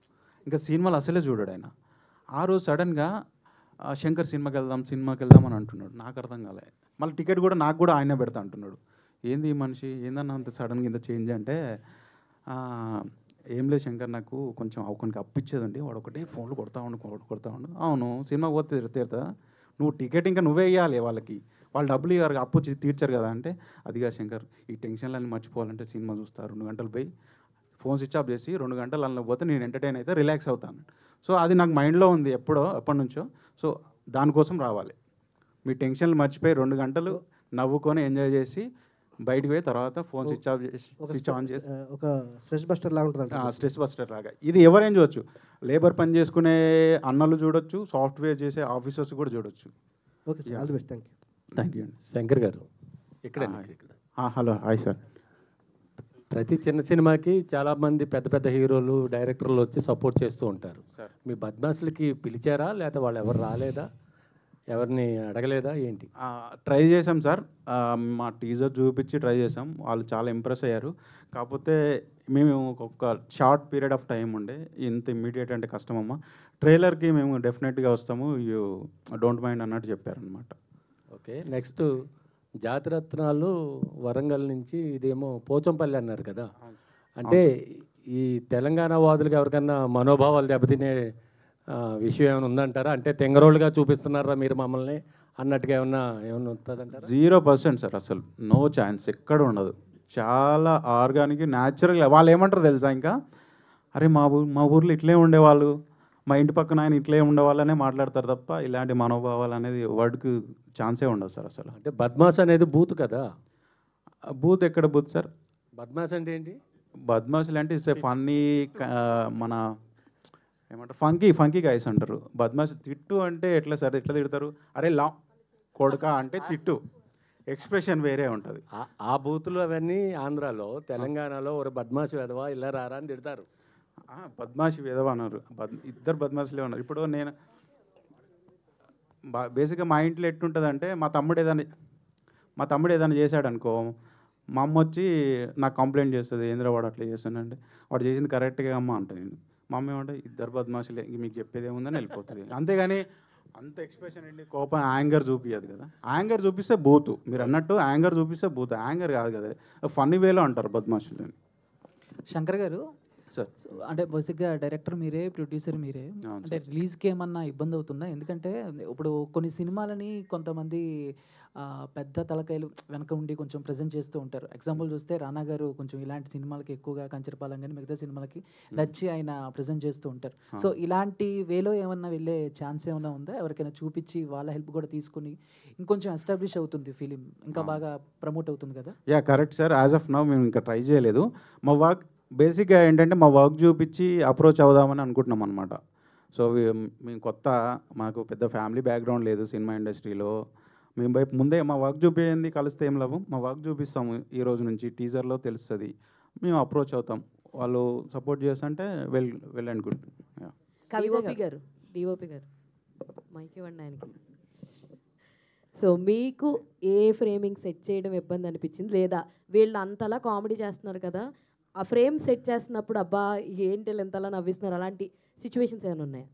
ఇంకా సినిమాలు అసలే చూడాడు ఆయన. ఆ రోజు సడన్గా శంకర్ సినిమాకి వెళ్దాం అని అంటున్నాడు. నాకు అర్థం కాలే. మళ్ళీ టికెట్ కూడా నాకు కూడా ఆయనే పెడతా అంటున్నాడు. ఏంది ఈ మనిషి, ఏందన్నా అంత సడన్గా ఇంత చేంజ్ అంటే, ఏం లేదు శంకర్, నాకు కొంచెం కొన్ని అప్పిచ్చేదండి, వాడు ఒకటే ఫోన్లు కొడతా ఉండు. అవును, సినిమా పోతే తీరుతా, నువ్వు టికెట్ ఇంకా నువ్వే ఇవ్వాలి వాళ్ళకి, వాళ్ళు డబ్బులు ఇవ్వరు, అప్పు తీర్చారు కదా అంటే, అదిగా శంకర్, ఈ టెన్షన్లన్నీ మర్చిపోవాలంటే సినిమా చూస్తా, 2 గంటలు పోయి ఫోన్ స్విచ్ ఆఫ్ చేసి 2 గంటలు అలా పోతే నేను ఎంటర్టైన్ అయితే రిలాక్స్ అవుతాను. సో అది నాకు మైండ్లో ఉంది ఎప్పటి నుంచో. సో దానికోసం రావాలి. మీ టెన్షన్లు మర్చిపోయి 2 గంటలు నవ్వుకొని ఎంజాయ్ చేసి బయటికి పోయి తర్వాత ఫోన్ స్విచ్ ఆఫ్ చేసి స్విచ్ ఆన్ చేసి ఒక స్ట్రెస్ బస్టర్ లాగా ఉంటుంది. స్ట్రెస్ బస్టర్ లాగా ఇది ఎవరైనా చూడొచ్చు. లేబర్ పని చేసుకునే అన్నలు చూడొచ్చు, సాఫ్ట్వేర్ చేసే ఆఫీసర్స్ కూడా చూడొచ్చు. Okay sir, all the best. Thank you. Shankar గారు ఇక్కడ హలో, హాయ్ సార్. ప్రతి చిన్న సినిమాకి చాలామంది పెద్ద పెద్ద హీరోలు, డైరెక్టర్లు వచ్చి సపోర్ట్ చేస్తూ ఉంటారు. మీ బద్మాసులకి పిలిచారా, లేకపోతే వాళ్ళు ఎవరు రాలేదా, ఎవరిని అడగలేదా ఏంటి? ట్రై చేసాం సార్, మా టీజర్ చూపించి ట్రై చేసాం. వాళ్ళు చాలా ఇంప్రెస్ అయ్యారు. కాకపోతే మేము ఒక షార్ట్ పీరియడ్ ఆఫ్ టైం ఉండే, ఇంత ఇమ్మీడియట్ అంటే కష్టమమ్మా, ట్రైలర్కి మేము డెఫినెట్గా వస్తాము, యూ డోంట్ మైండ్ అన్నట్టు చెప్పారనమాట. ఓకే, నెక్స్ట్ జాతిరత్నాలు వరంగల్ నుంచి, ఇదేమో పోచంపల్లి అన్నారు కదా, అంటే ఈ తెలంగాణ వాదులకు ఎవరికన్నా మనోభావాలు దెబ్బతినే విషయం ఏమైనా ఉందంటారా? అంటే తెంగరోళ్ళుగా చూపిస్తున్నారా మీరు మమ్మల్ని అన్నట్టుగా ఏమన్నా ఉంటుందంటారా? 0% సార్, అసలు నో ఛాన్స్, ఎక్కడ ఉండదు. చాలా ఆర్గానిక్, న్యాచురల్గా. వాళ్ళు ఏమంటారు తెలుసా, ఇంకా అరే మా ఊర్లో ఇట్లే ఉండేవాళ్ళు, మా ఇంటి పక్కన ఆయన ఇట్లే ఉండేవాళ్ళనే మాట్లాడతారు తప్ప ఇలాంటి మనోభావాలు అనేది వర్డ్కి ఛాన్సే ఉండదు సార్ అసలు. అంటే బద్మాస్ అనేది బూత్ కదా. బూత్ ఎక్కడ బూత్ సార్? బద్మాస్ అంటే ఏంటి? బద్మాసులు అంటే ఇస్తే ఫన్నీ, మన ఏమంటారు, ఫంకీ గైస్ అంటారు. బద్మాస్ తిట్టు అంటే ఎట్లా సార్, ఎట్లా తిడతారు? అరే లా కొడుక అంటే తిట్టు, ఎక్స్ప్రెషన్ వేరే ఉంటుంది. ఆ బూతులు అవన్నీ ఆంధ్రాలో, తెలంగాణలో ఒక బద్మాసి వెధవా ఇలా రారా అని తిడతారు. బద్మాషి వెధవా అన్నారు, ఇద్దరు బద్మాసులే ఉన్నారు. ఇప్పుడు నేను బేసిక్గా మా ఇంట్లో ఎట్టుంటుంది అంటే, మా తమ్ముడు ఏదైనా చేశాడు అనుకో, మా అమ్మ వచ్చి నాకు కంప్లైంట్ చేస్తుంది, ఏంద్ర వాడు అట్లా చేస్తానంటే, వాడు చేసింది కరెక్ట్గా అమ్మ అంట. నేను మా అమ్మ ఏమంటే, ఇద్దరు బద్మాషులే, మీకు చెప్పేది ఏముందని వెళ్ళిపోతుంది. అంతేగాని అంత ఎక్స్ప్రెషన్ ఏంటి, కోపం, యాంగర్ చూపించదు కదా. యాంగర్ చూపిస్తే బూతు, మీరు అన్నట్టు యాంగర్ చూపిస్తే బూతు, యాంగర్ కాదు కదా, ఫన్నీ వేలో అంటారు బద్మాషులు. శంకర్ గారు సార్, అంటే బేసిక్గా డైరెక్టర్ మీరే, ప్రొడ్యూసర్ మీరే, అంటే రిలీజ్కి ఏమన్నా ఇబ్బంది అవుతుందా? ఎందుకంటే ఇప్పుడు కొన్ని సినిమాలని కొంతమంది పెద్ద తలకాయలు వెనక ఉండి కొంచెం ప్రజెంట్ చేస్తూ ఉంటారు. ఎగ్జాంపుల్ చూస్తే రానా గారు కొంచెం ఇలాంటి సినిమాలకి ఎక్కువగా కంచరపాలెం కానీ మిగతా సినిమాలకి నచ్చి ఆయన ప్రజెంట్ చేస్తూ ఉంటారు. సో ఇలాంటి వేలో ఏమన్నా వెళ్ళే ఛాన్స్ ఏమైనా ఉందా? ఎవరికైనా చూపించి వాళ్ళ హెల్ప్ కూడా తీసుకుని ఇంకొంచెం ఎస్టాబ్లిష్ అవుతుంది ఫిలిం, ఇంకా బాగా ప్రమోట్ అవుతుంది కదా? Yeah, correct sir. As of now మేము ఇంకా ట్రై చేయలేదు. మా వర్క్ బేసిక్గా ఏంటంటే, మా వర్క్ చూపించి అప్రోచ్ అవుదామని అనుకుంటున్నాం అనమాట. సో మేము కొత్త, మాకు పెద్ద ఫ్యామిలీ బ్యాక్గ్రౌండ్ లేదు సినిమా ఇండస్ట్రీలో. మేము ముందే మా వర్క్ చూపించింది, కలిస్తే ఏం లాభం, మా వర్క్ చూపిస్తాము ఈ రోజు నుంచి, టీజర్లో తెలుస్తుంది, మేము అప్రోచ్ అవుతాం. వాళ్ళు సపోర్ట్ చేస్తుంటే వెల్ అండ్ గుడ్. డిఓపి గారు మైక్ ఇవ్వండి ఆయనకి. సో మీకు ఏ ఫ్రేమింగ్ సెట్ చేయడం ఇబ్బంది అనిపించింది, లేదా వీళ్ళు అంతలా కామెడీ చేస్తున్నారు కదా, ఆ ఫ్రేమ్ సెట్ చేస్తున్నప్పుడు అబ్బా ఏంటి ఎంతలా నవ్విస్తున్నారు, అలాంటి సిచ్యువేషన్స్ ఏమైనా ఉన్నాయా?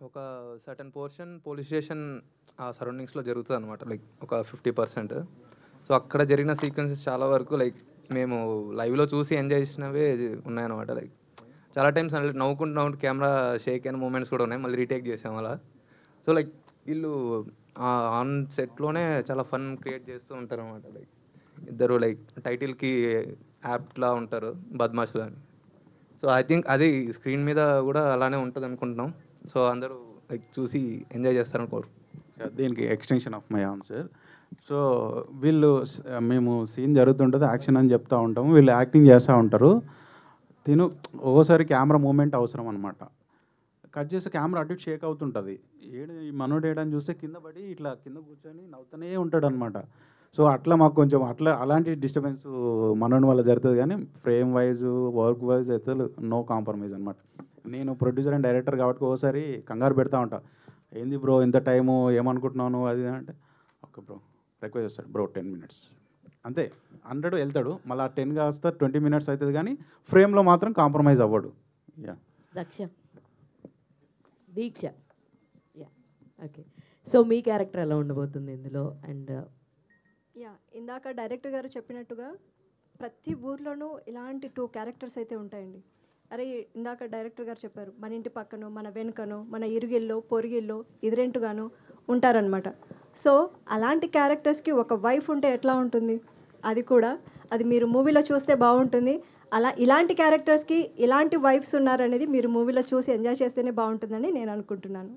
ఒక సర్టన్ పోర్షన్ పోలీస్ స్టేషన్ ఆ సరౌండింగ్స్లో జరుగుతుంది అనమాట, లైక్ ఒక 50%. సో అక్కడ జరిగిన సీక్వెన్సెస్ చాలా వరకు లైక్ మేము లైవ్లో చూసి ఎంజాయ్ చేసినవే ఉన్నాయన్నమాట. లైక్ చాలా టైమ్స్ నవ్వుకుంటూ కెమెరా షేక్ అయిన మూమెంట్స్ కూడా ఉన్నాయి, మళ్ళీ రీటేక్ చేసాం అలా. సో లైక్ వీళ్ళు ఆన్ సెట్లోనే చాలా ఫన్ క్రియేట్ చేస్తూ ఉంటారు అనమాట. లైక్ ఇద్దరు లైక్ టైటిల్కి యాప్ట్లా ఉంటారు, బద్మాషులు అని. సో ఐ థింక్ అది స్క్రీన్ మీద కూడా అలానే ఉంటుంది అనుకుంటున్నాం. సో అందరూ లైక్ చూసి ఎంజాయ్ చేస్తారనుకోరు. దీనికి extension of my answer. So మేము సీన్ జరుగుతుంటుంది, యాక్షన్ అని చెప్తూ ఉంటాము, వీళ్ళు యాక్టింగ్ చేస్తూ ఉంటారు. ఒక్కోసారి కెమెరా మూమెంట్ అవసరం అనమాట. కట్ చేస్తే కెమెరా అటు షేక్ అవుతుంటుంది, ఈ మనోడు ఏడని చూస్తే కింద పడి ఇట్లా కింద కూర్చొని నవ్వుతూనే ఉంటాడు అనమాట. సో అట్లా మాకు కొంచెం అలాంటి డిస్టర్బెన్స్ మనోని వల్ల జరుగుతుంది, కానీ ఫ్రేమ్ వైజ్ వర్క్ వైజ్ అయితే నో కాంప్రమైజ్ అనమాట. నేను ప్రొడ్యూసర్ అండ్ డైరెక్టర్ కాబట్టి ఒకసారి కంగారు పెడతా ఉంటా, ఏంది బ్రో ఇంత టైము ఏమనుకుంటున్నాను అది అంటే, ఓకే బ్రో రిక్వెస్ట్ చేస్తాడు, బ్రో 10 minutes అంతే 100 వెళ్తాడు, మళ్ళీ 10 కాస్త 20 minutes అవుతుంది, కానీ ఫ్రేమ్లో మాత్రం కాంప్రమైజ్ అవ్వడు. యా దీక్ష ఓకే. సో మీ క్యారెక్టర్ ఎలా ఉండబోతుంది ఇందులో? అండ్ ఇందాక డైరెక్టర్ గారు చెప్పినట్టుగా ప్రతి ఊర్లోనూ ఇలాంటి 2 క్యారెక్టర్స్ అయితే ఉంటాయండి. అరే ఇందాక డైరెక్టర్ గారు చెప్పారు, మన ఇంటి పక్కనో మన వెనుకనో మన ఇరుగిల్లో పొరుగిల్లో ఎదురెంటుగానో ఉంటారనమాట. సో అలాంటి క్యారెక్టర్స్కి ఒక వైఫ్ ఉంటే ఎట్లా ఉంటుంది, అది మీరు మూవీలో చూస్తే బాగుంటుంది. ఇలాంటి క్యారెక్టర్స్కి ఇలాంటి వైఫ్స్ ఉన్నారనేది మీరు మూవీలో చూసి ఎంజాయ్ చేస్తేనే బాగుంటుందని నేను అనుకుంటున్నాను.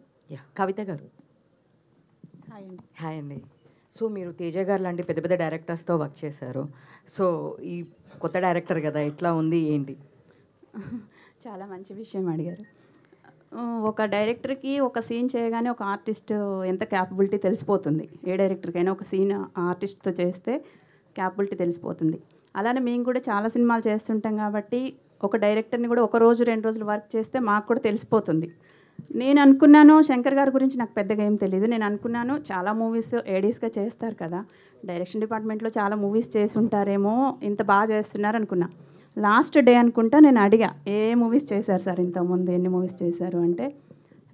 కవిత గారు హాయ్ అండి. సో మీరు తేజ గారు లాంటి పెద్ద పెద్ద డైరెక్టర్స్తో వర్క్ చేశారు. సో ఈ కొత్త డైరెక్టర్ కదా, ఎట్లా ఉంది ఏంటి? చాలా మంచి విషయం అడిగారు. ఒక డైరెక్టర్కి ఒక సీన్ చేయగానే ఒక ఆర్టిస్ట్ ఎంత క్యాపబిలిటీ తెలిసిపోతుంది. ఏ డైరెక్టర్కైనా ఒక సీన్ ఆర్టిస్ట్తో చేస్తే క్యాపబిలిటీ తెలిసిపోతుంది. అలానే మేము కూడా చాలా సినిమాలు చేస్తుంటాం కాబట్టి ఒక డైరెక్టర్ని కూడా 1 రోజు 2 రోజులు వర్క్ చేస్తే మాకు కూడా తెలిసిపోతుంది. నేను అనుకున్నాను శంకర్ గారి గురించి నాకు పెద్దగా ఏం తెలియదు. నేను అనుకున్నాను చాలా మూవీస్ ఏడీస్గా చేస్తారు కదా, డైరెక్షన్ డిపార్ట్మెంట్లో చాలా మూవీస్ చేసి ఉంటారేమో, ఇంత బాగా చేస్తున్నారు అనుకున్నా. లాస్ట్ డే అనుకుంటా నేను అడిగా, ఏ మూవీస్ చేశారు సార్ ఇంతకుముందు, ఎన్ని మూవీస్ చేశారు అంటే,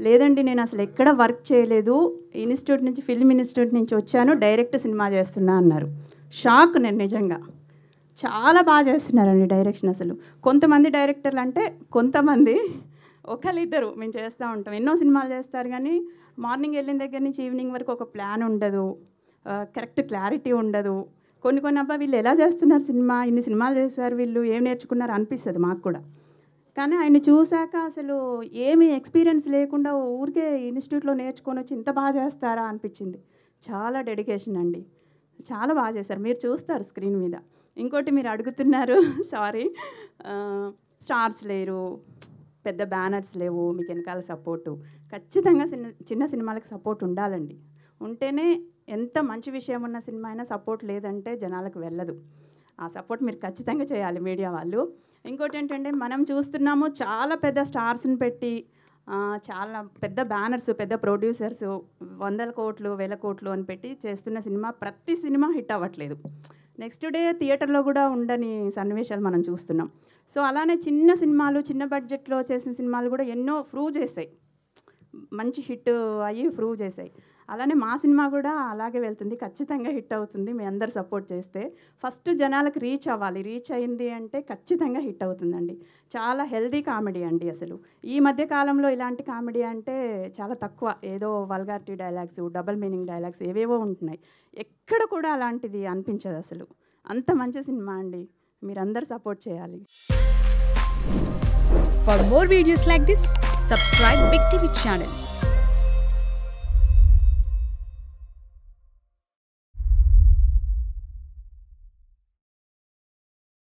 లేదండి నేను అసలు ఎక్కడ వర్క్ చేయలేదు, ఇన్స్టిట్యూట్ నుంచి ఫిల్మ్ ఇన్స్టిట్యూట్ నుంచి వచ్చాను, డైరెక్ట్ సినిమా చేస్తున్నా అన్నారు. షాక్ నేను నిజంగా. చాలా బాగా చేస్తున్నారండి డైరెక్షన్. అసలు కొంతమంది డైరెక్టర్లు అంటే కొంతమంది ఒకళ్ళిద్దరు మేము చేస్తూ ఉంటాం, ఎన్నో సినిమాలు చేస్తారు కానీ మార్నింగ్ వెళ్ళిన దగ్గర నుంచి ఈవినింగ్ వరకు ఒక ప్లాన్ ఉండదు, కరెక్ట్ క్లారిటీ ఉండదు. కొన్ని అబ్బా వీళ్ళు ఎలా చేస్తున్నారు సినిమా, ఇన్ని సినిమాలు చేశారు వీళ్ళు, ఏం నేర్చుకున్నారు అనిపిస్తుంది మాకు కూడా. కానీ ఆయన చూశాక అసలు ఏమీ ఎక్స్పీరియన్స్ లేకుండా ఊరికే ఇన్స్టిట్యూట్లో నేర్చుకొని వచ్చి ఇంత బాగా చేస్తారా అనిపించింది. చాలా డెడికేషన్ అండి, చాలా బాగా చేశారు. మీరు చూస్తారు స్క్రీన్ మీద. ఇంకోటి మీరు అడుగుతున్నారు సారీ, స్టార్స్ లేరు, పెద్ద బ్యానర్స్ లేవు, మీకు వెనకాల సపోర్టు. ఖచ్చితంగా చిన్న సినిమాలకు సపోర్ట్ ఉండాలండి. ఉంటేనే ఎంత మంచి విషయం ఉన్న సినిమా అయినా సపోర్ట్ లేదంటే జనాలకు వెళ్ళదు. ఆ సపోర్ట్ మీరు ఖచ్చితంగా చేయాలి మీడియా వాళ్ళు. ఇంకోటి ఏంటంటే మనం చూస్తున్నాము చాలా పెద్ద స్టార్స్ని పెట్టి చాలా పెద్ద బ్యానర్స్, పెద్ద ప్రొడ్యూసర్స్ 100 కోట్లు 1000 కోట్లు అని పెట్టి చేస్తున్న సినిమా, ప్రతి సినిమా హిట్ అవ్వట్లేదు. నెక్స్ట్ డే థియేటర్లో కూడా ఉండని సన్నివేశాలు మనం చూస్తున్నాం. సో అలానే చిన్న సినిమాలు, చిన్న బడ్జెట్లో చేసిన సినిమాలు కూడా ఎన్నో ప్రూవ్ చేశాయి, మంచి హిట్ అయ్యి ప్రూవ్ చేశాయి. అలానే మా సినిమా కూడా అలాగే వెళ్తుంది, ఖచ్చితంగా హిట్ అవుతుంది మీ అందరు సపోర్ట్ చేస్తే. ఫస్ట్ జనాలకు రీచ్ అవ్వాలి, రీచ్ అయింది అంటే ఖచ్చితంగా హిట్ అవుతుందండి. చాలా హెల్దీ కామెడీ అండి. అసలు ఈ మధ్య కాలంలో ఇలాంటి కామెడీ అంటే చాలా తక్కువ, ఏదో vulgarity dialogues, double meaning dialogues ఏవేవో ఉంటున్నాయి. ఎక్కడ కూడా అలాంటిది అనిపించదు అసలు. అంత మంచి సినిమా అండి, మీరందరూ సపోర్ట్ చేయాలి. For more videos like this, subscribe Big TV channel.